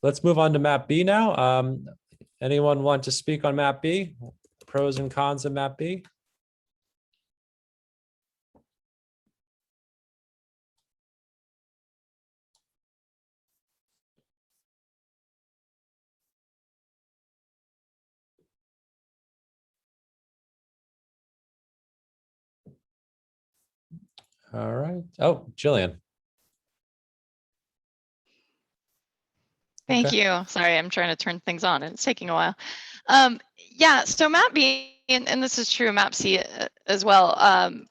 Let's move on to map B now. Anyone want to speak on map B? Pros and cons of map B? All right. Oh, Jillian. Thank Okay. you. Sorry, I'm trying to turn things on and it's taking a while. Yeah, so map B, and this is true of map C as well,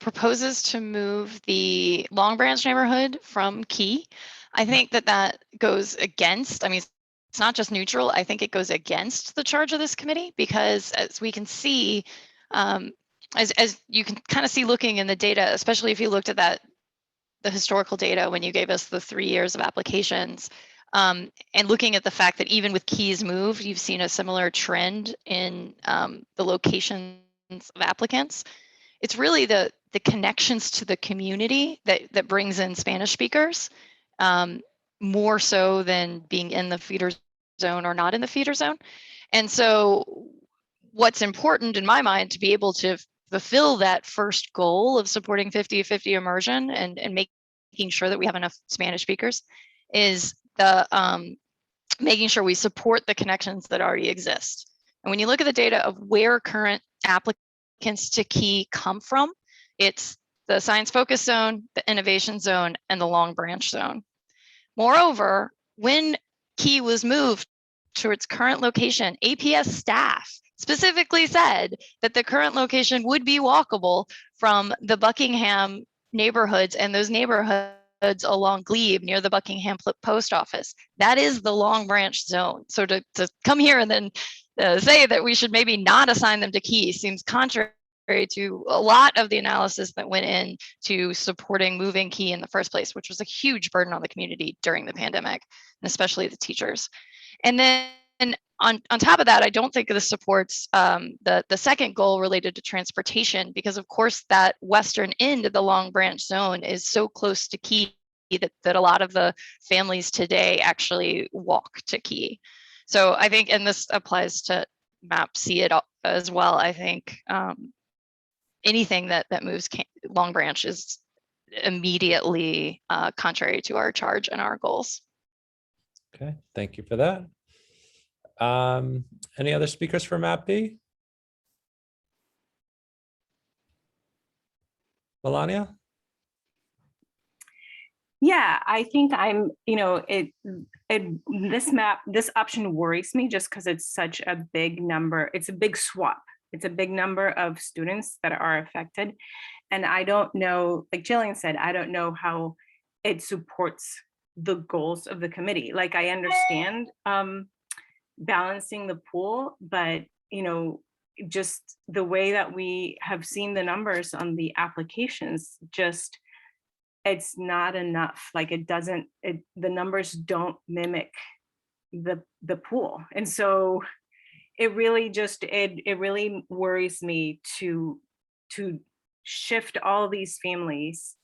proposes to move the Long Branch neighborhood from Key. I think that goes against, I mean, it's not just neutral, I think it goes against the charge of this committee, because as we can see, as you can kind of see looking in the data, especially if you looked at the historical data when you gave us the 3 years of applications, and looking at the fact that even with Keys moved, you've seen a similar trend in the locations of applicants. It's really the the connections to the community that brings in Spanish speakers, more so than being in the feeder zone or not in the feeder zone. And so what's important in my mind to be able to fulfill that first goal of supporting 50-50 immersion and making sure that we have enough Spanish speakers is the making sure we support the connections that already exist. And when you look at the data of where current applicants to Key come from, it's the science focus zone, the innovation zone, and the Long Branch zone. Moreover, when Key was moved to its current location, APS staff specifically said that the current location would be walkable from the Buckingham neighborhoods and those neighborhoods along Glebe near the Buckingham post office. That is the Long Branch zone. So to come here and then say that we should maybe not assign them to Key seems contrary to a lot of the analysis that went into supporting moving Key in the first place, which was a huge burden on the community during the pandemic, and especially the teachers. And then on top of that, I don't think this supports the second goal related to transportation, because of course that western end of the Long Branch zone is so close to Key that a lot of the families today actually walk to Key. So I think, and this applies to map C as well, I think anything that moves Long Branch is immediately contrary to our charge and our goals. Okay, thank you for that. Any other speakers for map B? Melania? Yeah, I think this option worries me just because it's such a big number. It's a big swap. It's a big number of students that are affected. And I don't know, like Jillian said, I don't know how it supports the goals of the committee. Like I understand balancing the pool, but just the way that we have seen the numbers on the applications, just it's not enough. Like the numbers don't mimic the pool. And so it really it really worries me to shift all these families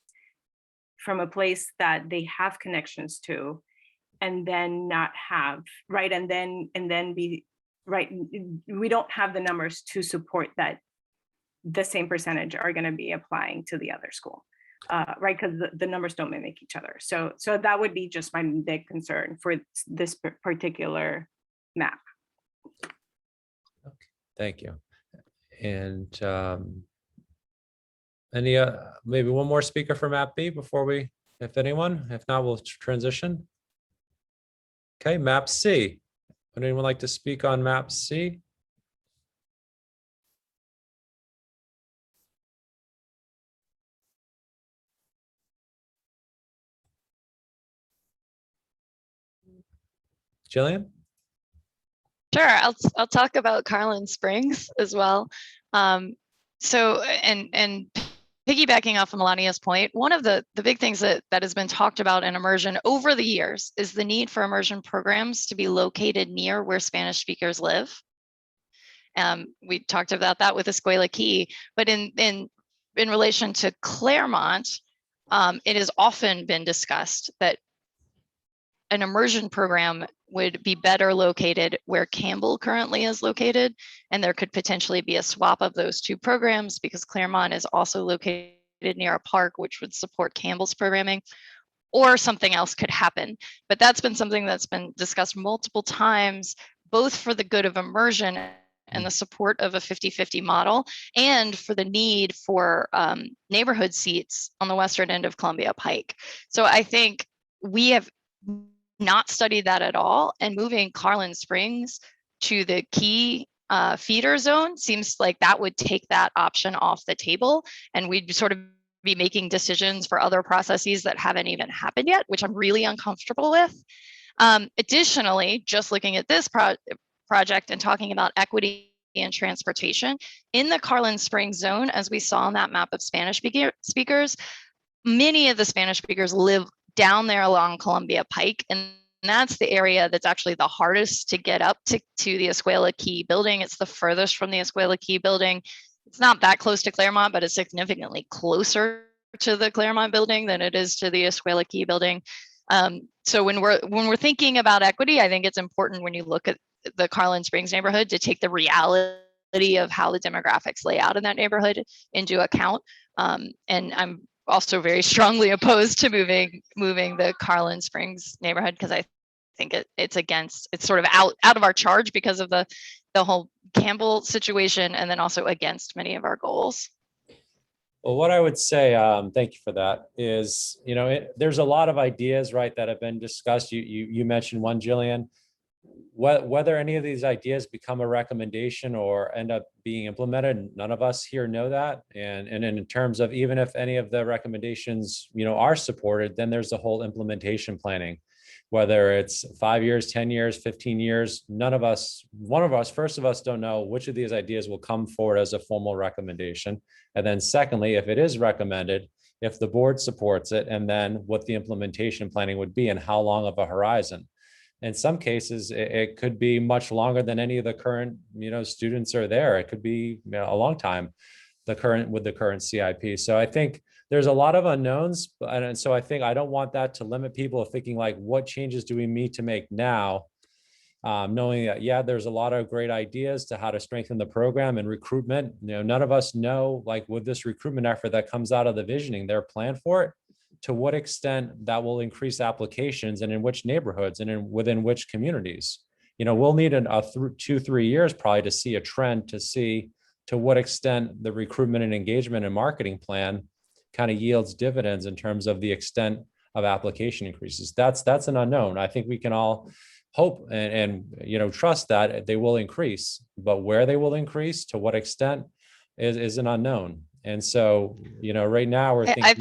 from a place that they have connections to and then not have, right? And then be, right, we don't have the numbers to support that the same percentage are going to be applying to the other school, right? Because the numbers don't mimic each other. So that would be just my big concern for this particular map. Thank you. And any maybe one more speaker for map B before we, if anyone, if not, we'll transition. Okay, map C. Would anyone like to speak on map C? Jillian? Sure, I'll talk about Carlin Springs as well. So and piggybacking off of Melania's point, one of the big things that has been talked about in immersion over the years is the need for immersion programs to be located near where Spanish speakers live. We talked about that with Escuela Key, but in relation to Claremont, it has often been discussed that an immersion program would be better located where Campbell currently is located, and there could potentially be a swap of those two programs because Claremont is also located near a park which would support Campbell's programming, or something else could happen. But that's been something that's been discussed multiple times, both for the good of immersion and the support of a 50-50 model, and for the need for neighborhood seats on the western end of Columbia Pike. So I think we have not studied that at all, and moving Carlin Springs to the Key feeder zone seems like that would take that option off the table, and we'd sort of be making decisions for other processes that haven't even happened yet, which I'm really uncomfortable with. Additionally, just looking at this project and talking about equity and transportation in the Carlin Springs zone, as we saw on that map of Spanish speakers, many of the Spanish speakers live down there along Columbia Pike, and that's the area that's actually the hardest to get up to the Escuela Key building. It's the furthest from the Escuela Key building. it's not that close to Claremont, but it's significantly closer to the Claremont building than it is to the Escuela Key building. So when we're thinking about equity, I think it's important when you look at the Carlin Springs neighborhood to take the reality of how the demographics lay out in that neighborhood into account. And I'm also very strongly opposed to moving the Carlin Springs neighborhood because I think it's sort of out of our charge because of the whole Campbell situation, and then also against many of our goals. Well, what I would say, thank you for that, is, there's a lot of ideas, right, that have been discussed. You mentioned one, Jillian. Whether any of these ideas become a recommendation or end up being implemented, none of us here know that. And in terms of even if any of the recommendations, are supported, then there's the whole implementation planning. Whether it's 5 years, 10 years, 15 years, first of us don't know which of these ideas will come forward as a formal recommendation. And then secondly, if it is recommended, if the board supports it, and then what the implementation planning would be and how long of a horizon. In some cases, it could be much longer than any of the current, students are there. It could be a long time, with the current CIP. So I think there's a lot of unknowns. And so I think I don't want that to limit people thinking like, what changes do we need to make now? Knowing that, yeah, there's a lot of great ideas to how to strengthen the program and recruitment. None of us know, like with this recruitment effort that comes out of the visioning, their plan for it, to what extent that will increase applications and in which neighborhoods and within which communities. We'll need 2-3 years probably to see a trend, to see to what extent the recruitment and engagement and marketing plan kind of yields dividends in terms of the extent of application increases. That's an unknown. I think we can all hope and trust that they will increase, but where they will increase, to what extent, is an unknown. And so, right now we're thinking, I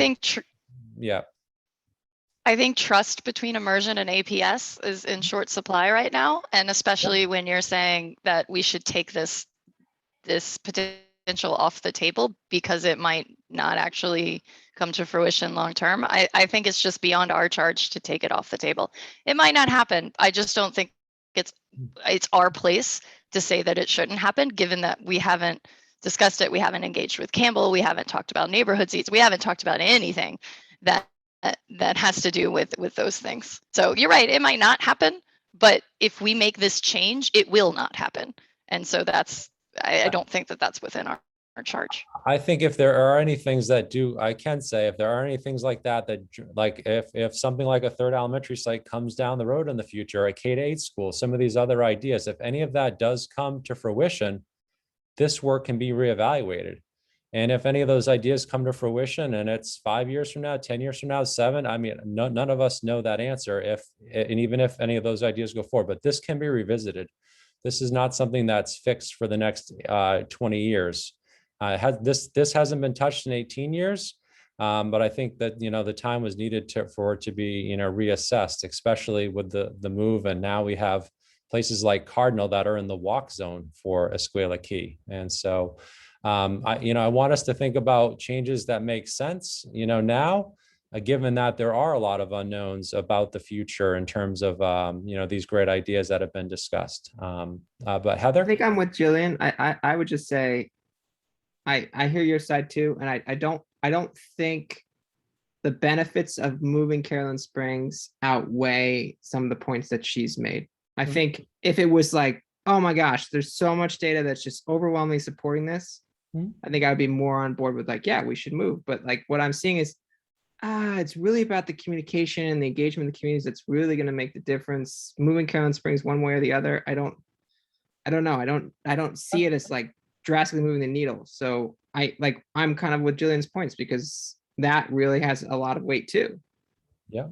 think trust between immersion and APS is in short supply right now, and especially when you're saying that we should take this potential off the table because it might not actually come to fruition long term. I think it's just beyond our charge to take it off the table. It might not happen. I just don't think it's our place to say that it shouldn't happen, given that we haven't discussed it. We haven't engaged with Campbell. We haven't talked about neighborhood seats. We haven't talked about anything that has to do with those things. So you're right, it might not happen, but if we make this change, it will not happen. And so I don't think that that's within our charge. I think if there are any things that I can say, if there are any things like that, like if something like a third elementary site comes down the road in the future, a K-8 school, some of these other ideas, if any of that does come to fruition, this work can be reevaluated. And if any of those ideas come to fruition and it's 5 years from now, 10 years from now, 7, I mean, none of us know that answer, and even if any of those ideas go forward, but this can be revisited. This is not something that's fixed for the next 20 years. This hasn't been touched in 18 years, but I think that the time was needed for it to be reassessed, especially with the move. And now we have places like Cardinal that are in the walk zone for Escuela Key, and so I want us to think about changes that make sense. Now. Given that there are a lot of unknowns about the future in terms of these great ideas that have been discussed. But Heather, I think I'm with Jillian. I would just say, I hear your side too, and I don't think the benefits of moving Carolyn Springs outweigh some of the points that she's made. I think if it was like, oh my gosh, there's so much data that's just overwhelmingly supporting this, I think I would be more on board with like, yeah, we should move. But like what I'm seeing is, it's really about the communication and the engagement of the communities that's really going to make the difference. Moving Carolyn Springs one way or the other, I don't know. I don't see it as like drastically moving the needle. So I'm kind of with Jillian's points because that really has a lot of weight too. Yeah.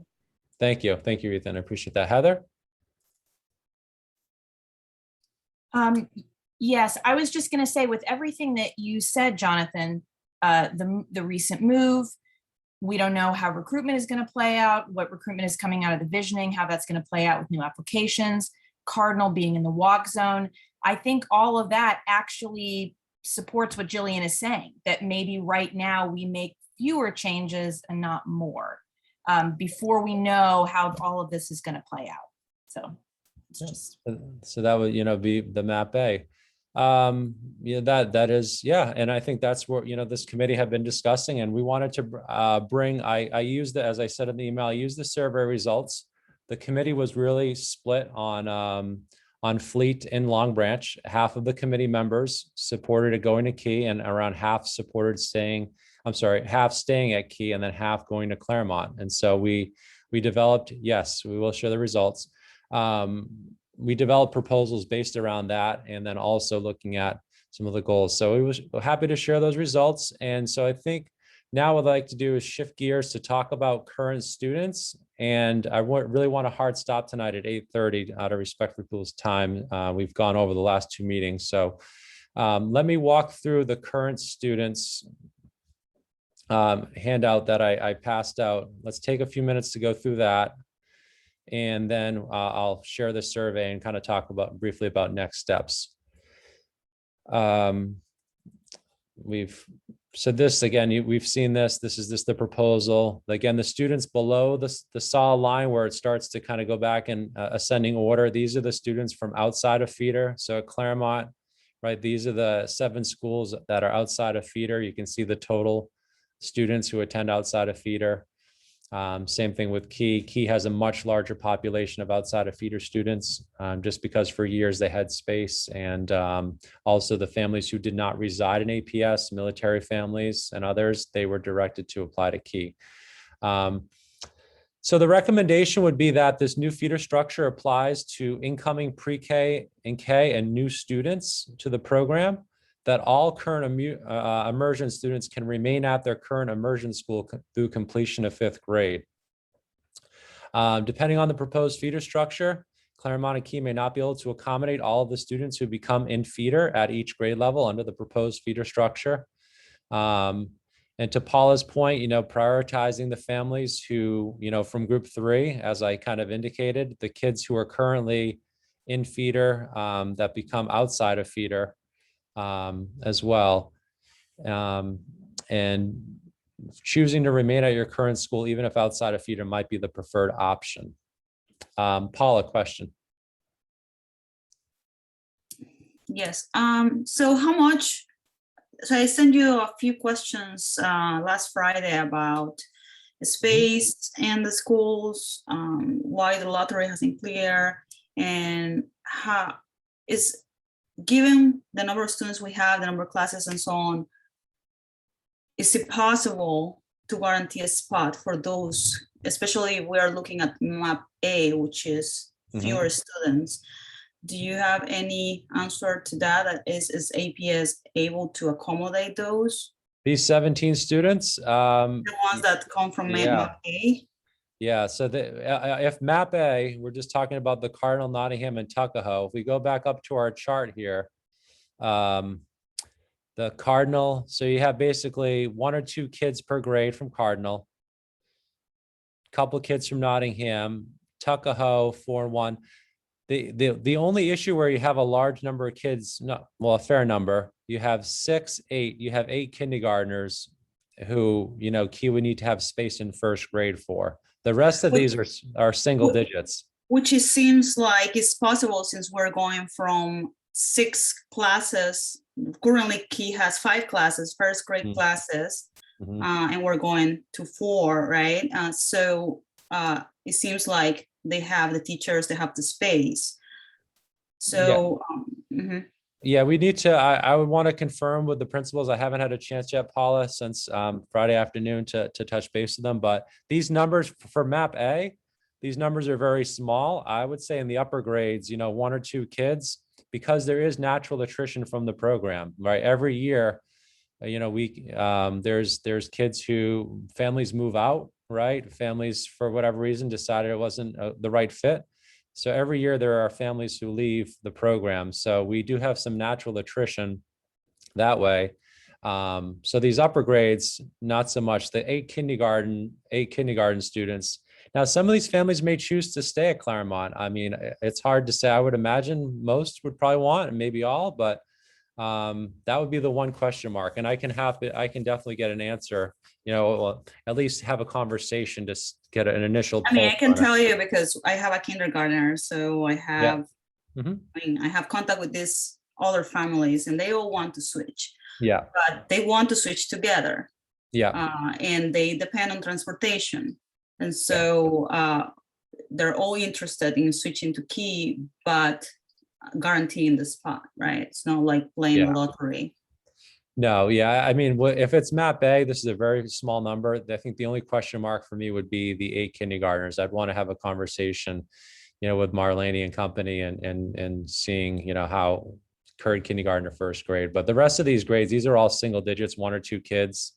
Thank you, Ethan. I appreciate that. Heather? Yes, I was just going to say, with everything that you said, Jonathan, the recent move, we don't know how recruitment is going to play out, what recruitment is coming out of the visioning, how that's going to play out with new applications, Cardinal being in the walk zone. I think all of that actually supports what Jillian is saying, that maybe right now we make fewer changes and not more, before we know how all of this is going to play out. So it's just. So that would, be the map A. Yeah, that is, yeah. And I think that's what, this committee have been discussing, and we wanted to bring, I used it, as I said in the email, I used the survey results. The committee was really split on Fleet and Long Branch. Half of the committee members supported it going to Key, and around half supported half staying at Key, and then half going to Claremont. And so we developed, yes, we will share the results. We developed proposals based around that, and then also looking at some of the goals. So we were happy to share those results. And so I think now what I'd like to do is shift gears to talk about current students. And I really want a hard stop tonight at 8:30 out of respect for people's time. We've gone over the last two meetings. So let me walk through the current students handout that I passed out. Let's take a few minutes to go through that. And then I'll share the survey and kind of talk briefly about next steps. So this, again, we've seen this. This is the proposal. Again, the students below the solid line where it starts to kind of go back in ascending order. These are the students from outside of feeder. So at Claremont, right, these are the 7 schools that are outside of feeder. You can see the total students who attend outside of feeder. Same thing with Key. Key has a much larger population of outside of feeder students, just because for years they had space, and also the families who did not reside in APS, military families and others, they were directed to apply to Key. So the recommendation would be that this new feeder structure applies to incoming pre-K and K and new students to the program, that all current immersion students can remain at their current immersion school through completion of 5th grade. Depending on the proposed feeder structure, Claremont and Key may not be able to accommodate all of the students who become in feeder at each grade level under the proposed feeder structure. And to Paula's point, prioritizing the families who, from group 3, as I kind of indicated, the kids who are currently in feeder that become outside of feeder as well. And choosing to remain at your current school, even if outside of feeder, might be the preferred option. Paula, question. Yes. So I sent you a few questions last Friday about the space and the schools, why the lottery hasn't clear, and how is, given the number of students we have, the number of classes and so on, is it possible to guarantee a spot for those, especially if we are looking at map A, which is fewer students? Do you have any answer to that? Is APS able to accommodate those? These 17 students? The ones that come from map A? Yeah, so if map A, we're just talking about the Cardinal, Nottingham, and Tuckahoe. If we go back up to our chart here, the Cardinal, so you have basically 1 or 2 kids per grade from Cardinal, couple kids from Nottingham, Tuckahoe, 4 and 1. The only issue where you have a large number of kids, a fair number, you have 6, 8, you have 8 kindergartners who, Key would need to have space in 1st grade for. The rest of these are single digits. Which it seems like it's possible, since we're going from 6 classes. Currently, Key has 5 classes, 1st grade classes, and we're going to 4, right? So it seems like they have the teachers, they have the space. So, yeah, we need to, I would want to confirm with the principals. I haven't had a chance yet, Paula, since Friday afternoon to touch base with them. But these numbers for map A, these numbers are very small. I would say in the upper grades, 1 or 2 kids, because there is natural attrition from the program, right? Every year, there's kids who families move out, right? Families, for whatever reason, decided it wasn't the right fit. So every year there are families who leave the program. So we do have some natural attrition that way. So these upper grades, not so much. The 8 kindergarten students. Now, some of these families may choose to stay at Claremont. I mean, it's hard to say. I would imagine most would probably want, and maybe all, but that would be the one question mark. And I can definitely get an answer, at least have a conversation to get an initial. I mean, I can tell you because I have a kindergartner, so I have, I have contact with these other families and they all want to switch, Yeah, but they want to switch together. yeah, And they depend on transportation. And so they're all interested in switching to Key, but guaranteeing the spot, right? It's not like playing a Yeah. lottery. no, yeah. I mean, if it's map A, this is a very small number. I think the only question mark for me would be the 8 kindergartners. I'd want to have a conversation, with Marlene and company and seeing, how current kindergarten or first grade. But the rest of these grades, these are all single digits, 1 or 2 kids,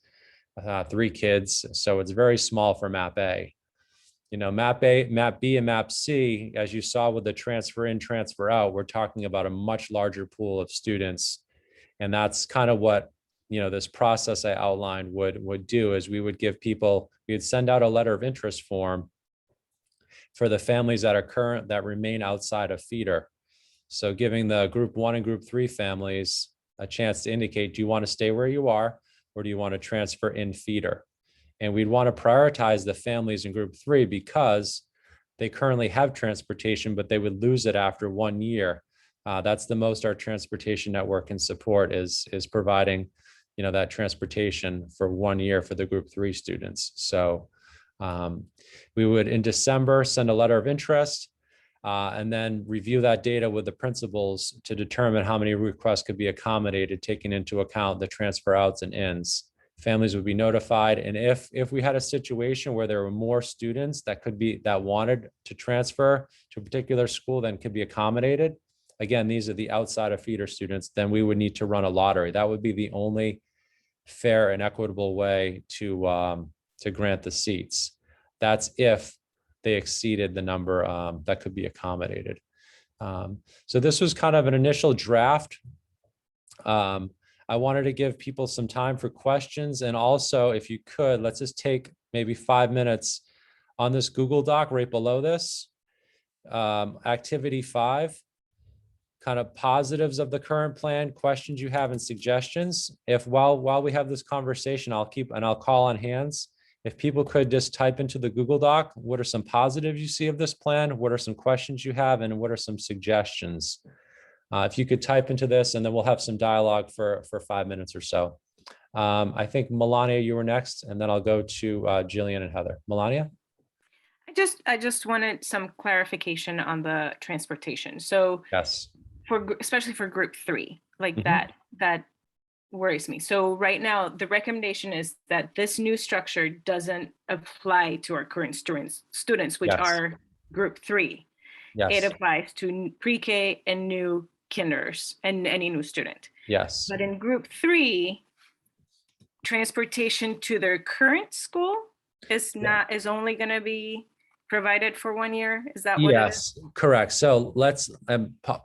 3 kids. So it's very small for map A. Map A, map B, and map C, as you saw with the transfer in, transfer out, we're talking about a much larger pool of students. And that's kind of what, this process I outlined would do is we would give people, we would send out a letter of interest form for the families that remain outside of feeder. So giving the group 1 and group 3 families a chance to indicate, do you want to stay where you are, or do you want to transfer in feeder? And we'd want to prioritize the families in group 3 because they currently have transportation, but they would lose it after 1 year. That's the most our transportation network can support is providing, that transportation for 1 year for the group 3 students. So we would in December send a letter of interest and then review that data with the principals to determine how many requests could be accommodated, taking into account the transfer outs and ins. Families would be notified. And if we had a situation where there were more students that wanted to transfer to a particular school than could be accommodated, again, these are the outside of feeder students, then we would need to run a lottery. That would be the only fair and equitable way to grant the seats. That's if they exceeded the number that could be accommodated. So this was kind of an initial draft. I wanted to give people some time for questions. And also, if you could, let's just take maybe 5 minutes on this Google Doc right below this. Activity 5, kind of positives of the current plan, questions you have and suggestions. If while we have this conversation, I'll call on hands. If people could just type into the Google Doc, what are some positives you see of this plan? What are some questions you have? And what are some suggestions? If you could type into this, and then we'll have some dialogue for 5 minutes or so. I think Melania, you were next, and then I'll go to Jillian and Heather. Melania? I just wanted some clarification on the transportation. So Yes. especially for group 3, like that worries me. So right now, the recommendation is that this new structure doesn't apply to our current students, which are group 3. Yes. It applies to pre-K and new kinders and any new student. Yes. But in group 3, transportation to their current school is only going to be provided for 1 year. Is that what it is? Yes, correct. So let's,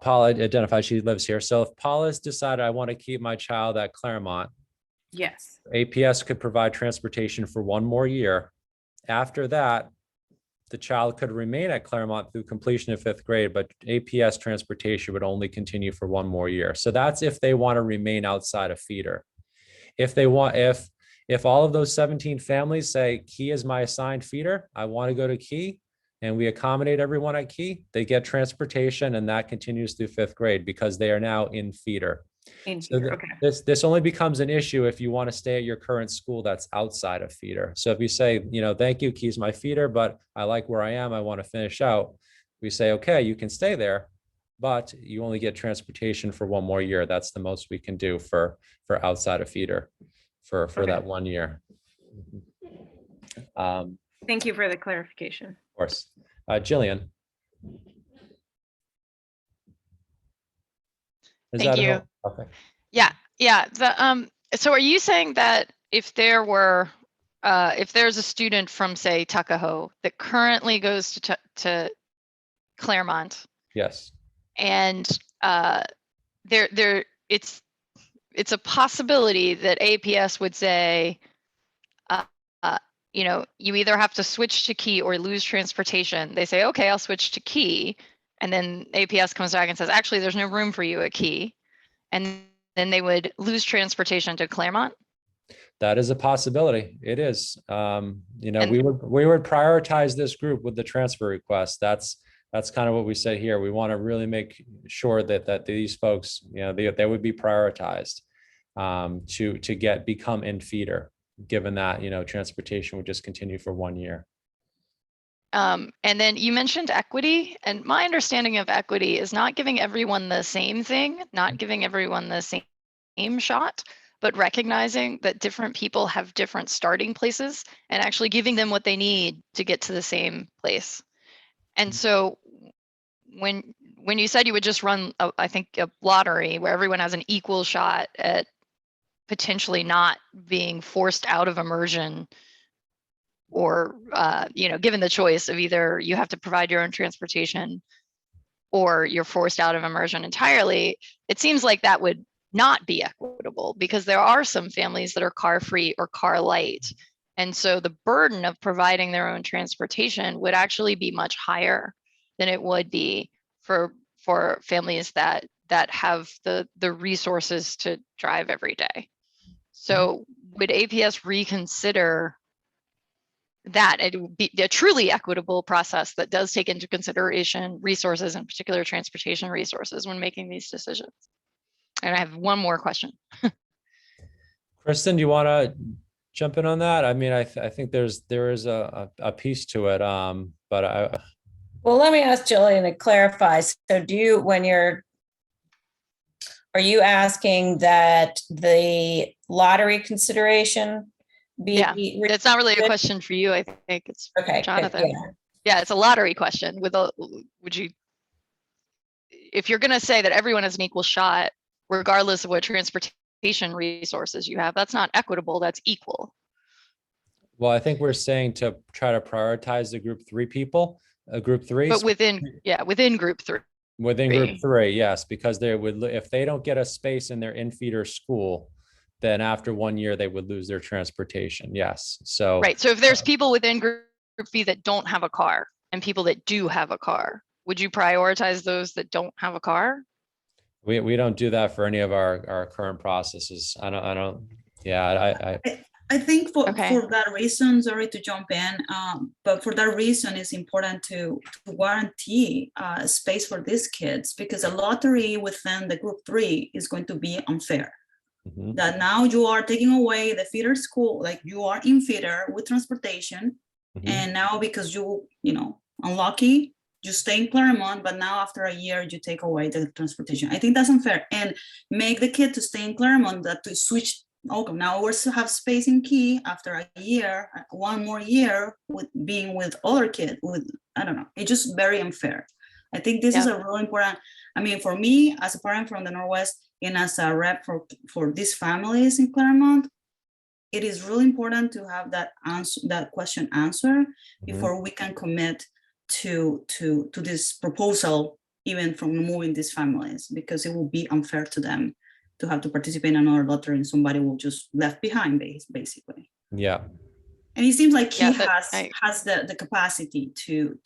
Paula identified she lives here. So if Paula's decided I want to keep my child at Claremont, Yes. APS could provide transportation for 1 more year. After that, the child could remain at Claremont through completion of 5th grade, but APS transportation would only continue for 1 more year. So that's if they want to remain outside of feeder. If all of those 17 families say Key is my assigned feeder, I want to go to Key, and we accommodate everyone at Key, they get transportation, and that continues through 5th grade because they are now in feeder. Okay. This only becomes an issue if you want to stay at your current school that's outside of feeder. So if you say, thank you, Key's my feeder, but I like where I am, I want to finish out. We say, okay, you can stay there, but you only get transportation for 1 more year. That's the most we can do for outside of feeder for that 1 year. Thank you for the clarification. Of course. Jillian. Thank you. Okay. Yeah. So are you saying that if there's a student from, say, Tuckahoe that currently goes to Claremont, Yes. and it's a possibility that APS would say, you either have to switch to Key or lose transportation. They say, okay, I'll switch to Key. And then APS comes back and says, actually, there's no room for you at Key. And then they would lose transportation to Claremont. That is a possibility. It is. We would prioritize this group with the transfer request. That's That's kind of what we said here. We want to really make sure that these folks, they would be prioritized to become in feeder, given that, transportation would just continue for 1 year. And then you mentioned equity, and my understanding of equity is not giving everyone the same thing, not giving everyone the same shot, but recognizing that different people have different starting places and actually giving them what they need to get to the same place. And so when you said you would just run, I think, a lottery where everyone has an equal shot at potentially not being forced out of immersion, or given the choice of either you have to provide your own transportation or you're forced out of immersion entirely, it seems like that would not be equitable, because there are some families that are car free or car light. And so the burden of providing their own transportation would actually be much higher than it would be for families that have the resources to drive every day. So would APS reconsider that it would be a truly equitable process that does take into consideration resources, in particular transportation resources, when making these decisions? And I have one more question. Kristen, do you want to jump in on that? I mean, I think there is a piece to it, but Well, let me ask Jillian to clarify. So are you asking that the lottery consideration be? Yeah, it's not really a question for you. I think it's okay, Jonathan. yeah. Yeah, it's a lottery question. If you're going to say that everyone has an equal shot, regardless of what transportation resources you have, that's not equitable, that's equal. well, I think we're saying to try to prioritize the group 3 people, group 3. But within group 3. Within group 3, yes, because they would, if they don't get a space in their in-feeder school, then after 1 year, they would lose their transportation. Yes. So, right. So if there's people within group 3 that don't have a car and people that do have a car, would you prioritize those that don't have a car? We don't do that for any of our current processes. I don't. Yeah, I think for Okay. that reason, sorry to jump in, but for that reason, it's important to guarantee space for these kids, because a lottery within the group 3 is going to be unfair. Mhm. That now you are taking away the feeder school, like you are in feeder with transportation, Mhm. and now because you unlucky, you stay in Claremont, but now after a year you take away the transportation. I think that's unfair, and make the kid to stay in Claremont, that to switch. Okay, now we have space in Key after a year, 1 more year with being with other kids. I don't know. It's just very unfair. I think this is a really important. I mean, for me as a parent from the Northwest and as a rep for these families in Claremont, it is really important to have that question answered before we can commit to this proposal, even from moving these families, because it will be unfair to them to have to participate in another lottery and somebody will just left behind, basically. Yeah. And it seems like he Yeah, has the capacity to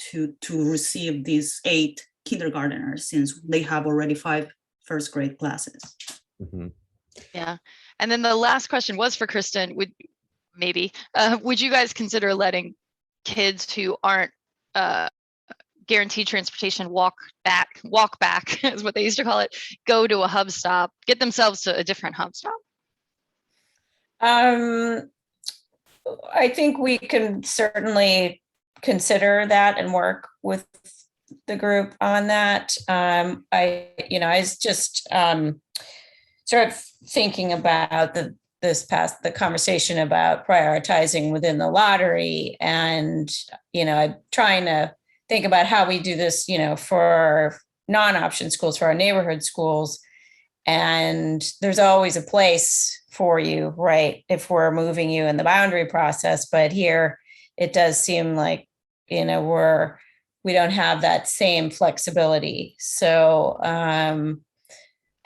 receive these 8 kindergarteners, since they have already 5 first grade classes. Mhm. Yeah. And then the last question was for Kristen. Would you guys consider letting kids who aren't guaranteed transportation walk back is what they used to call it, go to a hub stop, get themselves to a different hub stop? I think we can certainly consider that and work with the group on that. I was just sort of thinking about the conversation about prioritizing within the lottery, and I'm trying to think about how we do this, for non-option schools, for our neighborhood schools. And there's always a place for you, right, if we're moving you in the boundary process. But here it does seem like, we don't have that same flexibility. So, and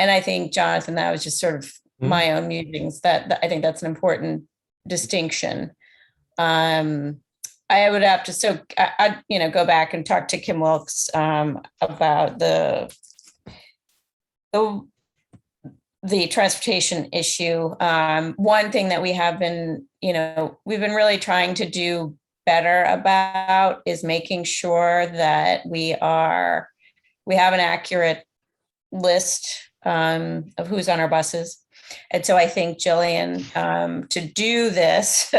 I think, Jonathan, that was just sort of my own musings, that I think that's an important distinction. I would have to, I'd go back and talk to Kim Wilkes about the transportation issue. One thing that we have been, we've been really trying to do better about is making sure that we have an accurate list of who's on our buses. And so I think Jillian, to do this,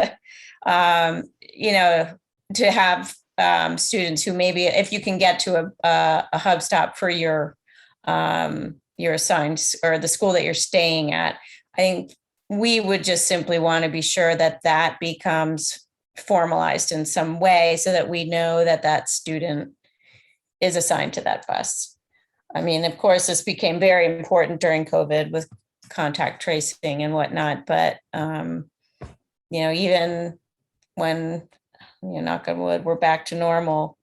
to have students who maybe, if you can get to a hub stop for your assigned or the school that you're staying at, I think we would just simply want to be sure that that becomes formalized in some way so that we know that that student is assigned to that bus. I mean, of course, this became very important during COVID with contact tracing and whatnot, but, even when, knock on wood, we're back to normal,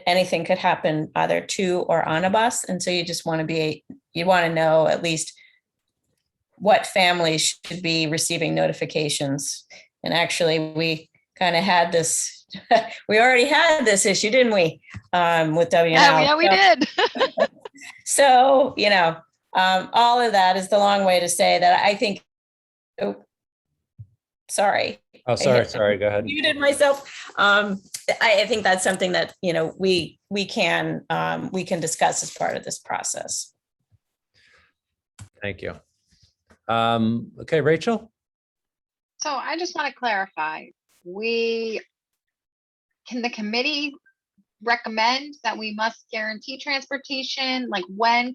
anything could happen either to or on a bus. And so you just want to know at least what families should be receiving notifications. And actually, we kind of had this, we already had this issue, didn't we? With WNL. Yeah, we did. So, all of that is the long way to say that I think, sorry. Oh, sorry, go ahead. Muted myself. I think that's something that, we can discuss as part of this process. Thank you. Okay, Rachel? So I just want to clarify, can the committee recommend that we must guarantee transportation? Like, when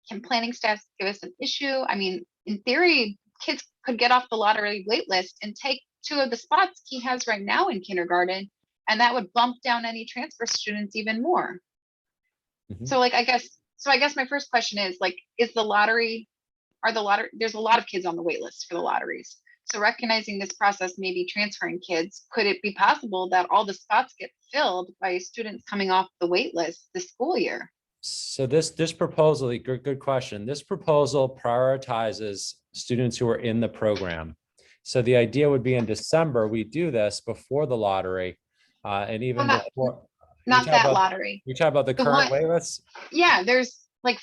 can planning staff give us an issue? I mean, in theory, kids could get off the lottery wait list and take 2 of the spots he has right now in kindergarten, and that would bump down any transfer students even more. Mhm. So I guess my first question is, like, there's a lot of kids on the wait list for the lotteries. So recognizing this process may be transferring kids, could it be possible that all the spots get filled by students coming off the wait list this school year? So this proposal, good question. This proposal prioritizes students who are in the program. So the idea would be in December, we do this before the lottery, and even before. Not that lottery. You talk about the current wait lists? Yeah, there's like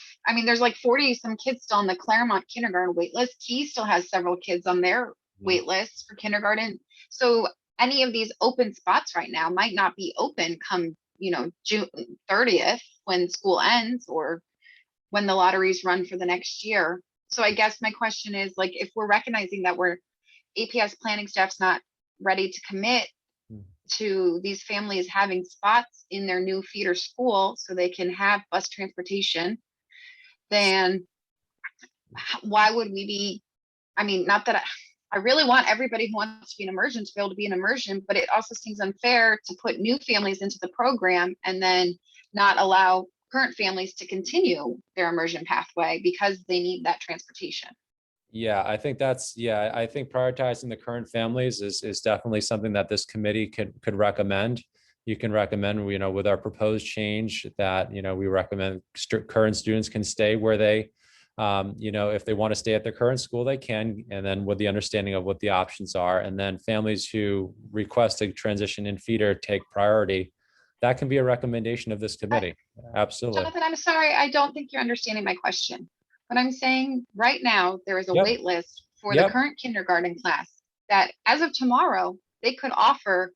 40 some kids still on the Claremont kindergarten wait list. Key still has several kids on their wait list for kindergarten. So any of these open spots right now might not be open come, June 30th when school ends, or when the lotteries run for the next year. So I guess my question is, like, if we're recognizing that APS planning staff's not ready to commit to these families having spots in their new feeder school so they can have bus transportation, then why would we be, not that I really want everybody who wants to be in immersion to be able to be in immersion, but it also seems unfair to put new families into the program and then not allow current families to continue their immersion pathway because they need that transportation. Yeah, I think I think prioritizing the current families is definitely something that this committee could recommend. You can recommend, with our proposed change that, we recommend current students can stay where they, if they want to stay at their current school, they can, and then with the understanding of what the options are, and then families who request a transition in feeder take priority. That can be a recommendation of this committee. Absolutely. Jonathan, I'm sorry, I don't think you're understanding my question. What I'm saying right now, there is a Yep. wait list for Yep. the current kindergarten class that as of tomorrow, they could offer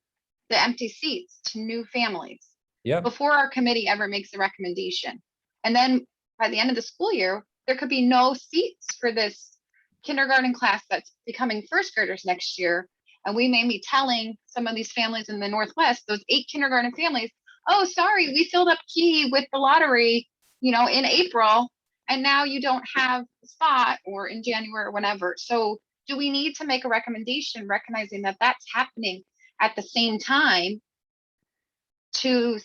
the empty seats to new families Yeah. before our committee ever makes a recommendation. And then by the end of the school year, there could be no seats for this kindergarten class that's becoming first graders next year. And we may be telling some of these families in the Northwest, those 8 kindergarten families, oh, sorry, we filled up Key with the lottery, in April, and now you don't have a spot, or in January or whenever. So do we need to make a recommendation recognizing that that's happening at the same time to,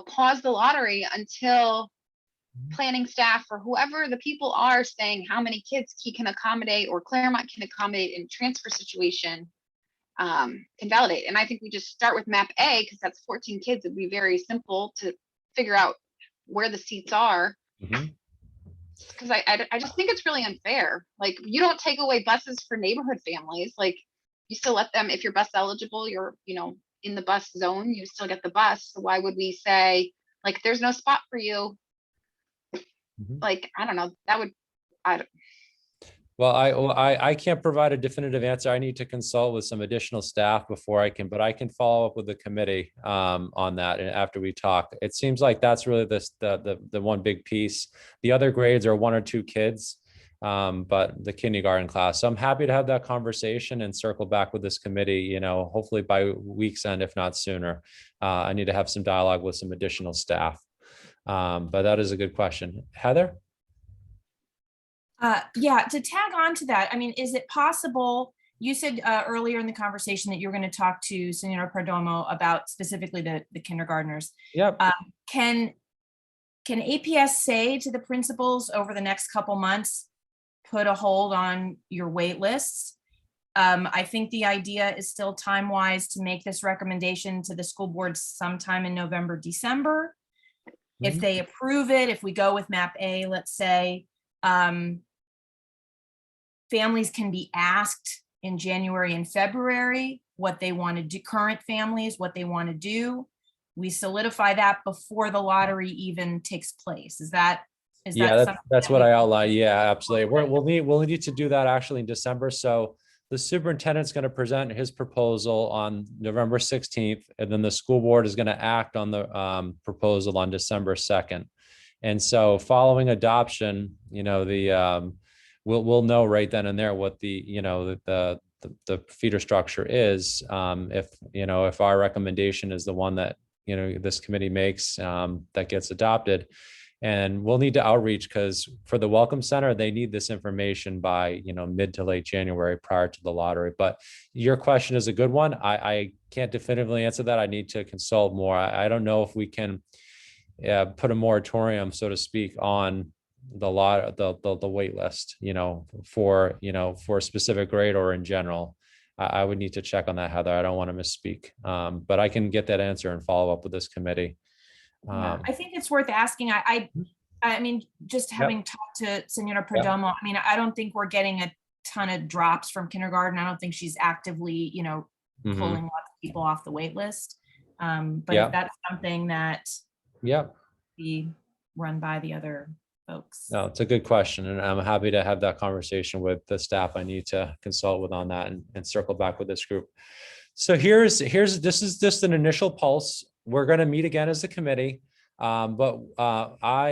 pause the lottery until planning staff or whoever the people are saying how many kids Key can accommodate or Claremont can accommodate in transfer situation can validate? And I think we just start with map A because that's 14 kids. It'd be very simple to figure out where the seats are. Because I just think it's really unfair. Like, you don't take away buses for neighborhood families. Like, you still let them, if you're bus eligible, you're, in the bus zone, you still get the bus. So why would we say, like, there's no spot for you? Like, I don't know, that would, Well, I can't provide a definitive answer. I need to consult with some additional staff before I can, but I can follow up with the committee on that and after we talk. It seems like that's really the one big piece. The other grades are 1 or 2 kids, but the kindergarten class. So I'm happy to have that conversation and circle back with this committee, you know, hopefully by week's end, if not sooner. I need to have some dialogue with some additional staff. But that is a good question. Heather? Yeah, to tag on to that, I mean, is it possible, you said earlier in the conversation that you're going to talk to Senora Perdomo about specifically the kindergartners. Yep. Can APS say to the principals over the next couple months, put a hold on your wait lists? I think the idea is still time-wise to make this recommendation to the school board sometime in November, December. If they approve it, if we go with map A, let's say, families can be asked in January and February what they want to do, current families, what they want to do. We solidify that before the lottery even takes place. Is that something that's that what we- I outlined. Yeah, absolutely. We'll need to do that actually in December. So the superintendent's going to present his proposal on November 16th, and then the school board is going to act on the proposal on December 2nd. And so following adoption, you know, we'll know right then and there what the feeder structure is. If our recommendation is the one that, you know, this committee makes that gets adopted. And we'll need to outreach because for the Welcome Center, they need this information by, you know, mid to late January prior to the lottery. But your question is a good one. I can't definitively answer that. I need to consult more. I don't know if we can put a moratorium, so to speak, on the wait list, you know, for a specific grade or in general. I would need to check on that, Heather. I don't want to misspeak, but I can get that answer and follow up with this committee. Yeah, I think it's worth asking. I mean, just having talked to Senora Perdomo, I mean, I don't think we're getting a ton of drops from kindergarten. I don't think she's actively, you know, pulling lots of people off the wait list. But if that's something that be run by the other folks. No, it's a good question, and I'm happy to have that conversation with the staff I need to consult with on that and circle back with this group. So this is just an initial pulse. We're going to meet again as a committee, but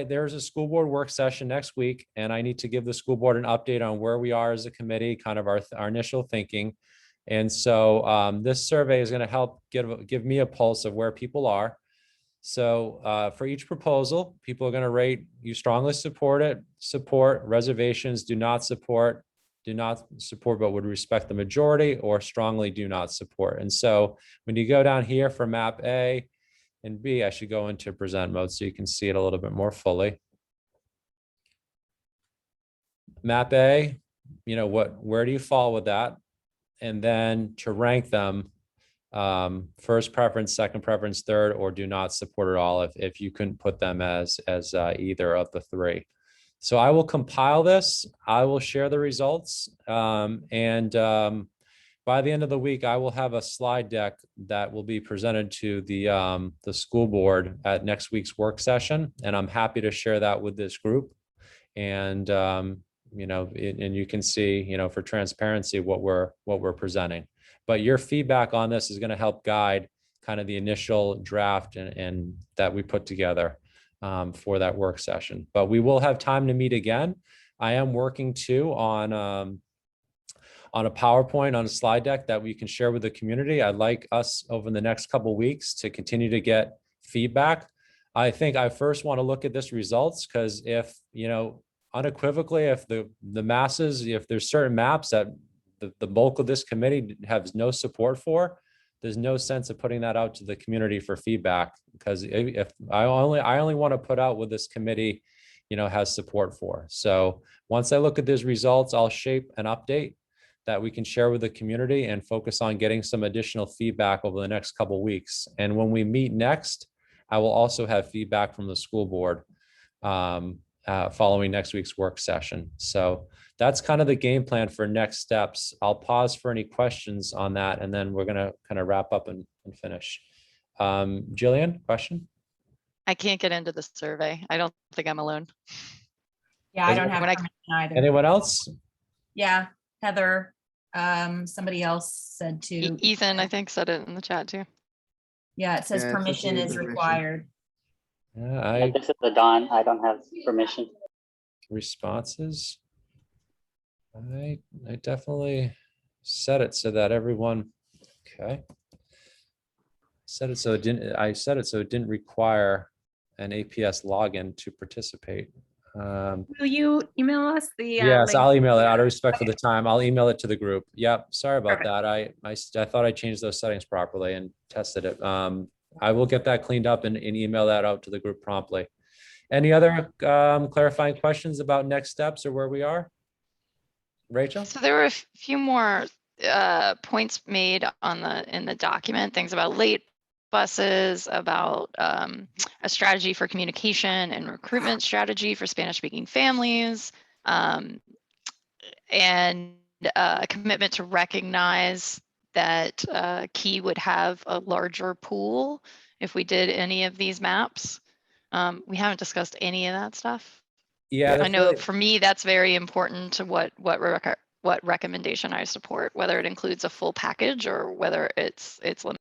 there's a school board work session next week, and I need to give the school board an update on where we are as a committee, kind of our initial thinking. And so this survey is going to help give me a pulse of where people are. So for each proposal, people are going to rate: you strongly support it, support, reservations, do not support but would respect the majority, or strongly do not support. And so when you go down here for map A and B, I should go into present mode so you can see it a little bit more fully. Map A, you know, where do you fall with that? And then to rank them, first preference, second preference, third, or do not support at all if you couldn't put them as either of the three. So I will compile this. I will share the results, and by the end of the week, I will have a slide deck that will be presented to the school board at next week's work session, and I'm happy to share that with this group. And you know, and you can see, you know, for transparency, what we're presenting. But your feedback on this is going to help guide kind of the initial draft and that we put together for that work session. But we will have time to meet again. I am working too on a PowerPoint, on a slide deck that we can share with the community. I'd like us over the next couple of weeks to continue to get feedback. I think I first want to look at this results, because if, you know, unequivocally, if the masses, if there's certain maps that the bulk of this committee has no support for, there's no sense of putting that out to the community for feedback, because if I only want to put out what this committee, you know, has support for. So once I look at these results, I'll shape an update that we can share with the community and focus on getting some additional feedback over the next couple of weeks. And when we meet next, I will also have feedback from the school board following next week's work session. So that's kind of the game plan for next steps. I'll pause for any questions on that, and then we're going to kind of wrap up and finish. Jillian, question? I can't get into the survey. I don't think I'm alone. Yeah, I don't have permission either. Anyone else? Yeah, Heather, somebody else said too. Ethan, I think, said it in the chat too. Yeah, it says Yeah, it says permission need is permission. required. Yeah, Yeah, this is the Don. I don't have permission. responses. I definitely set it so that everyone, okay. Set it so it didn't, I set it so it didn't require an APS login to participate. Will you email us the Yes, link? I'll email it out of respect for the time. I'll email it to the group. Yep, sorry about that. I thought I changed those settings properly and tested it. I will get that cleaned up and email that out to the group promptly. Any other clarifying questions about next steps or where we are? Rachel? So there were a few more points made in the document, things about late buses, about a strategy for communication and recruitment strategy for Spanish-speaking families, and a commitment to recognize that Key would have a larger pool if we did any of these maps. We haven't discussed any of that stuff. Yeah, I that's know really, for me, that's very important to what recommendation I support, whether it includes a full package or whether it's limited.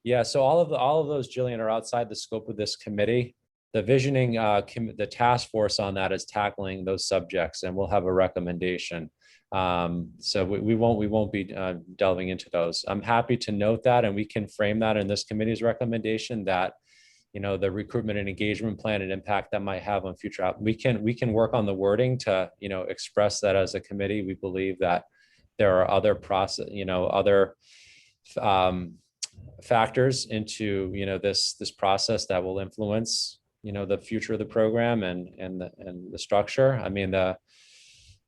yeah. So all of those, Jillian, are outside the scope of this committee. The visioning, the task force on that is tackling those subjects, and we'll have a recommendation. So we won't be delving into those. I'm happy to note that, and we can frame that in this committee's recommendation that, you know, the recruitment and engagement plan and impact that might have on future. We can work on the wording to, you know, express that as a committee. We believe that there are other other factors into, you know, this process that will influence, you know, the future of the program and the structure. I mean, the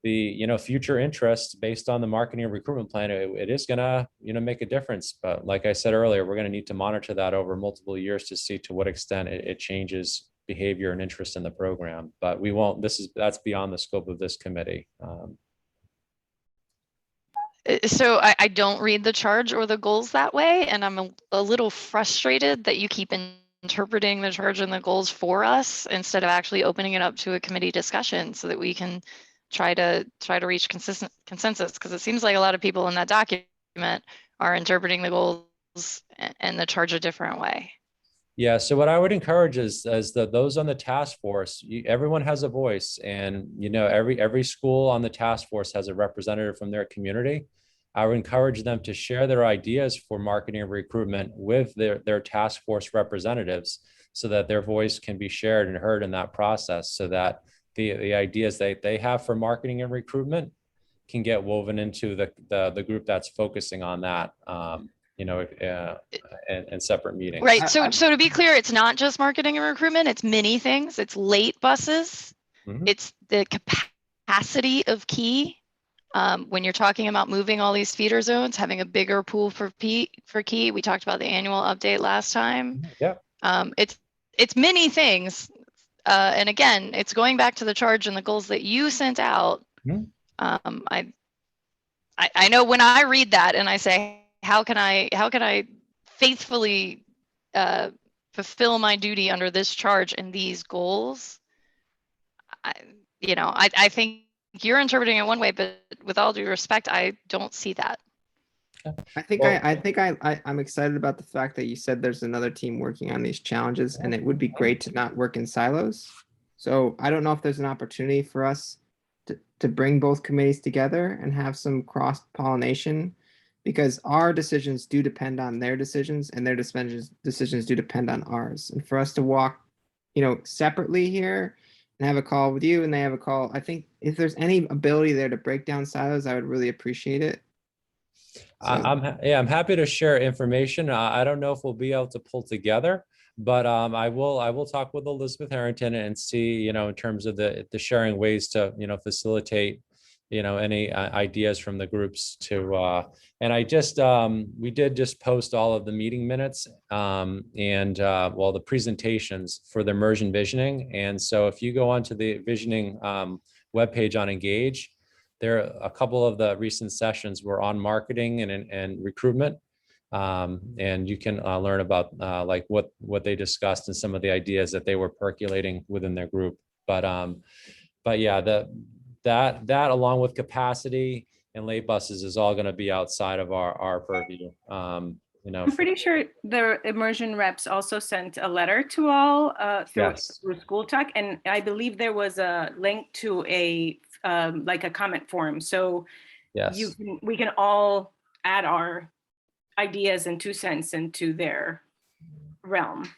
you know, future interest based on the marketing and recruitment plan, it is gonna, you know, make a difference. But like I said earlier, we're gonna need to monitor that over multiple years to see to what extent it changes behavior and interest in the program. But we won't, that's beyond the scope of this committee. So I don't read the charge or the goals that way, and I'm a little frustrated that you keep interpreting the charge and the goals for us instead of actually opening it up to a committee discussion so that we can try to reach consensus, because it seems like a lot of people in that document are interpreting the goals and the charge a different way. Yeah, so what I would encourage is that those on the task force, everyone has a voice, and, you know, every school on the task force has a representative from their community. I would encourage them to share their ideas for marketing and recruitment with their task force representatives so that their voice can be shared and heard in that process, so that the ideas that they have for marketing and recruitment can get woven into the group that's focusing on that, you know, and separate meetings. Right. So to be clear, it's not just marketing and recruitment. It's many things. It's late buses. Mhm. It's the capacity of Key. When you're talking about moving all these feeder zones, having a bigger pool for Key. We talked about the annual update last time. Yeah. It's many things. And again, it's going back to the charge and the goals that you sent out. Mhm. I know when I read that and I say, how can I faithfully fulfill my duty under this charge and these goals? I think you're interpreting it one way, but with all due respect, I don't see that. I'm excited about the fact that you said there's another team working on these challenges, and it would be great to not work in silos. So I don't know if there's an opportunity for us to bring both committees together and have some cross pollination, because our decisions do depend on their decisions and their decisions do depend on ours. And for us to walk, you know, separately here and have a call with you and they have a call, I think if there's any ability there to break down silos, I would really appreciate it. I'm happy to share information. I don't know if we'll be able to pull together, but I will talk with Elizabeth Harrington and see, you know, in terms of the sharing ways to, you know, facilitate, you know, any ideas from the groups to, and I just, we did just post all of the meeting minutes and the presentations for the immersion visioning. And so if you go onto the visioning webpage on Engage, there are a couple of the recent sessions were on marketing and recruitment. And you can learn about like what they discussed and some of the ideas that they were percolating within their group. But yeah, that along with capacity and late buses is all going to be outside of our purview. You know, I'm pretty sure the immersion reps also sent a letter to all through School Talk, and I believe there was a link to a like a comment forum. So yes. we can all add our ideas and 2 cents into their realm.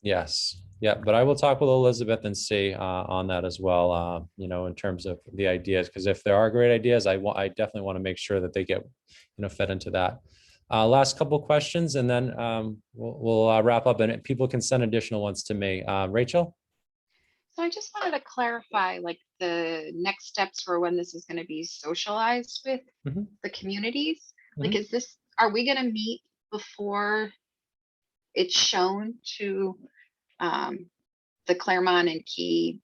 Yes. Yeah. But I will talk with Elizabeth and see on that as well. You know, in terms of the ideas, because if there are great ideas, I definitely want to make sure that they get, you know, fed into that. Last couple questions, and then we'll wrap up, and people can send additional ones to me. Rachel? So I just wanted to clarify, like, the next steps for when this is going to be socialized with Mhm. the communities. Like, are we going to meet before it's shown to the Claremont and Key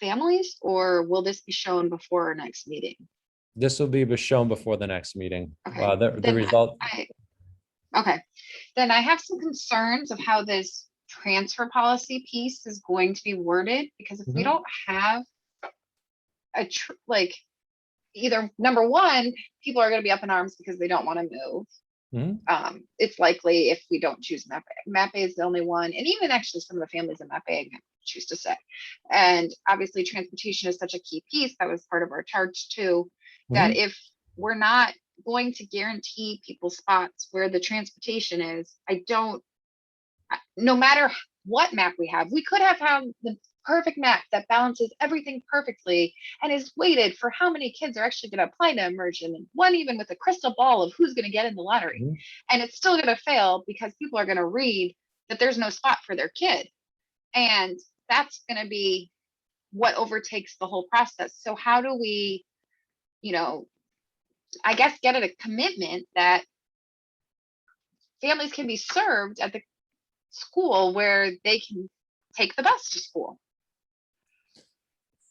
families, or will this be shown before our next meeting? This will be shown before the next meeting. Okay. The Then result. Okay, then I have some concerns of how this transfer policy piece is going to be worded, because if we don't have like, either number one, people are going to be up in arms because they don't want to move. It's likely if we don't choose MAP. MAP is the only one, and even actually some of the families in MAP choose to stay. And obviously transportation is such a key piece. That was part of our charge too, that if we're not going to guarantee people spots where the transportation is, no matter what map we have, we could have the perfect map that balances everything perfectly and is weighted for how many kids are actually going to apply to immersion, and one even with a crystal ball of who's going to get in the lottery. And it's still going to fail because people are going to read that there's no spot for their kid. And that's going to be what overtakes the whole process. So how do we, you know, I guess get a commitment that families can be served at the school where they can take the bus to school?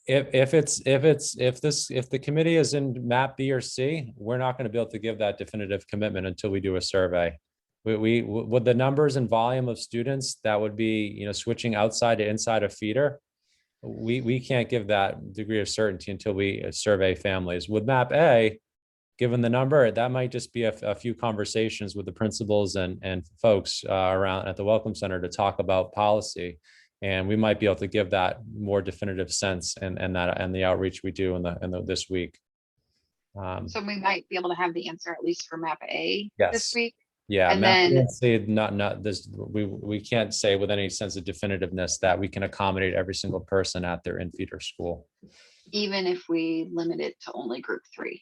If the committee is in MAP B or C, we're not going to be able to give that definitive commitment until we do a survey. We with the numbers and volume of students that would be, you know, switching outside to inside a feeder, we can't give that degree of certainty until we survey families. With MAP A, given the number, that might just be a few conversations with the principals and folks around at the Welcome Center to talk about policy. And we might be able to give that more definitive sense and the outreach we do in this week. So we might be able to have the answer at least for MAP A this week. Yeah, and MAP then say not this. We can't say with any sense of definitiveness that we can accommodate every single person at their in-feeder school, even if we limit it to only group 3.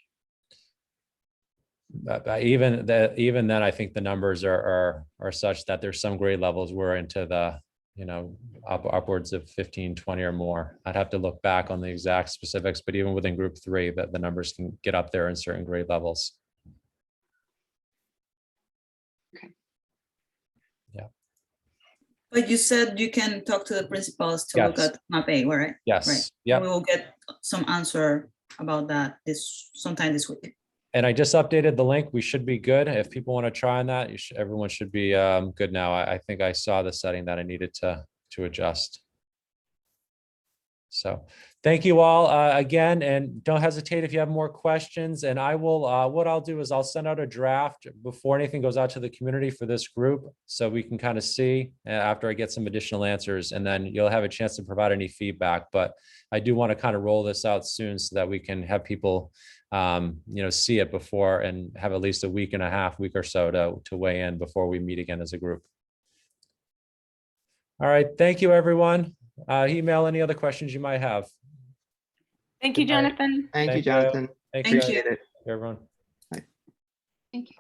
Even then, I think the numbers are such that there's some grade levels we're into the, you know, upwards of 15, 20 or more. I'd have to look back on the exact specifics, but even within group 3, that the numbers can get up there in certain grade levels. Okay. Yeah. But you said you can talk to the principals to look at MAP A, right? Yes. Right. Yeah. We will get some answer about that sometime this week. And I just updated the link. We should be good. If people want to try on that, everyone should be good now. I think I saw the setting that I needed to adjust. So thank you all again, and don't hesitate if you have more questions. And I will, what I'll do is I'll send out a draft before anything goes out to the community for this group, so we can kind of see after I get some additional answers, and then you'll have a chance to provide any feedback. But I do want to kind of roll this out soon so that we can have people you know, see it before and have at least a week or so to weigh in before we meet again as a group. All right, thank you, everyone. Email any other questions you might have. Thank you, Jonathan. Thank you, Jonathan. Thank you. Appreciate it. everyone. Thank you.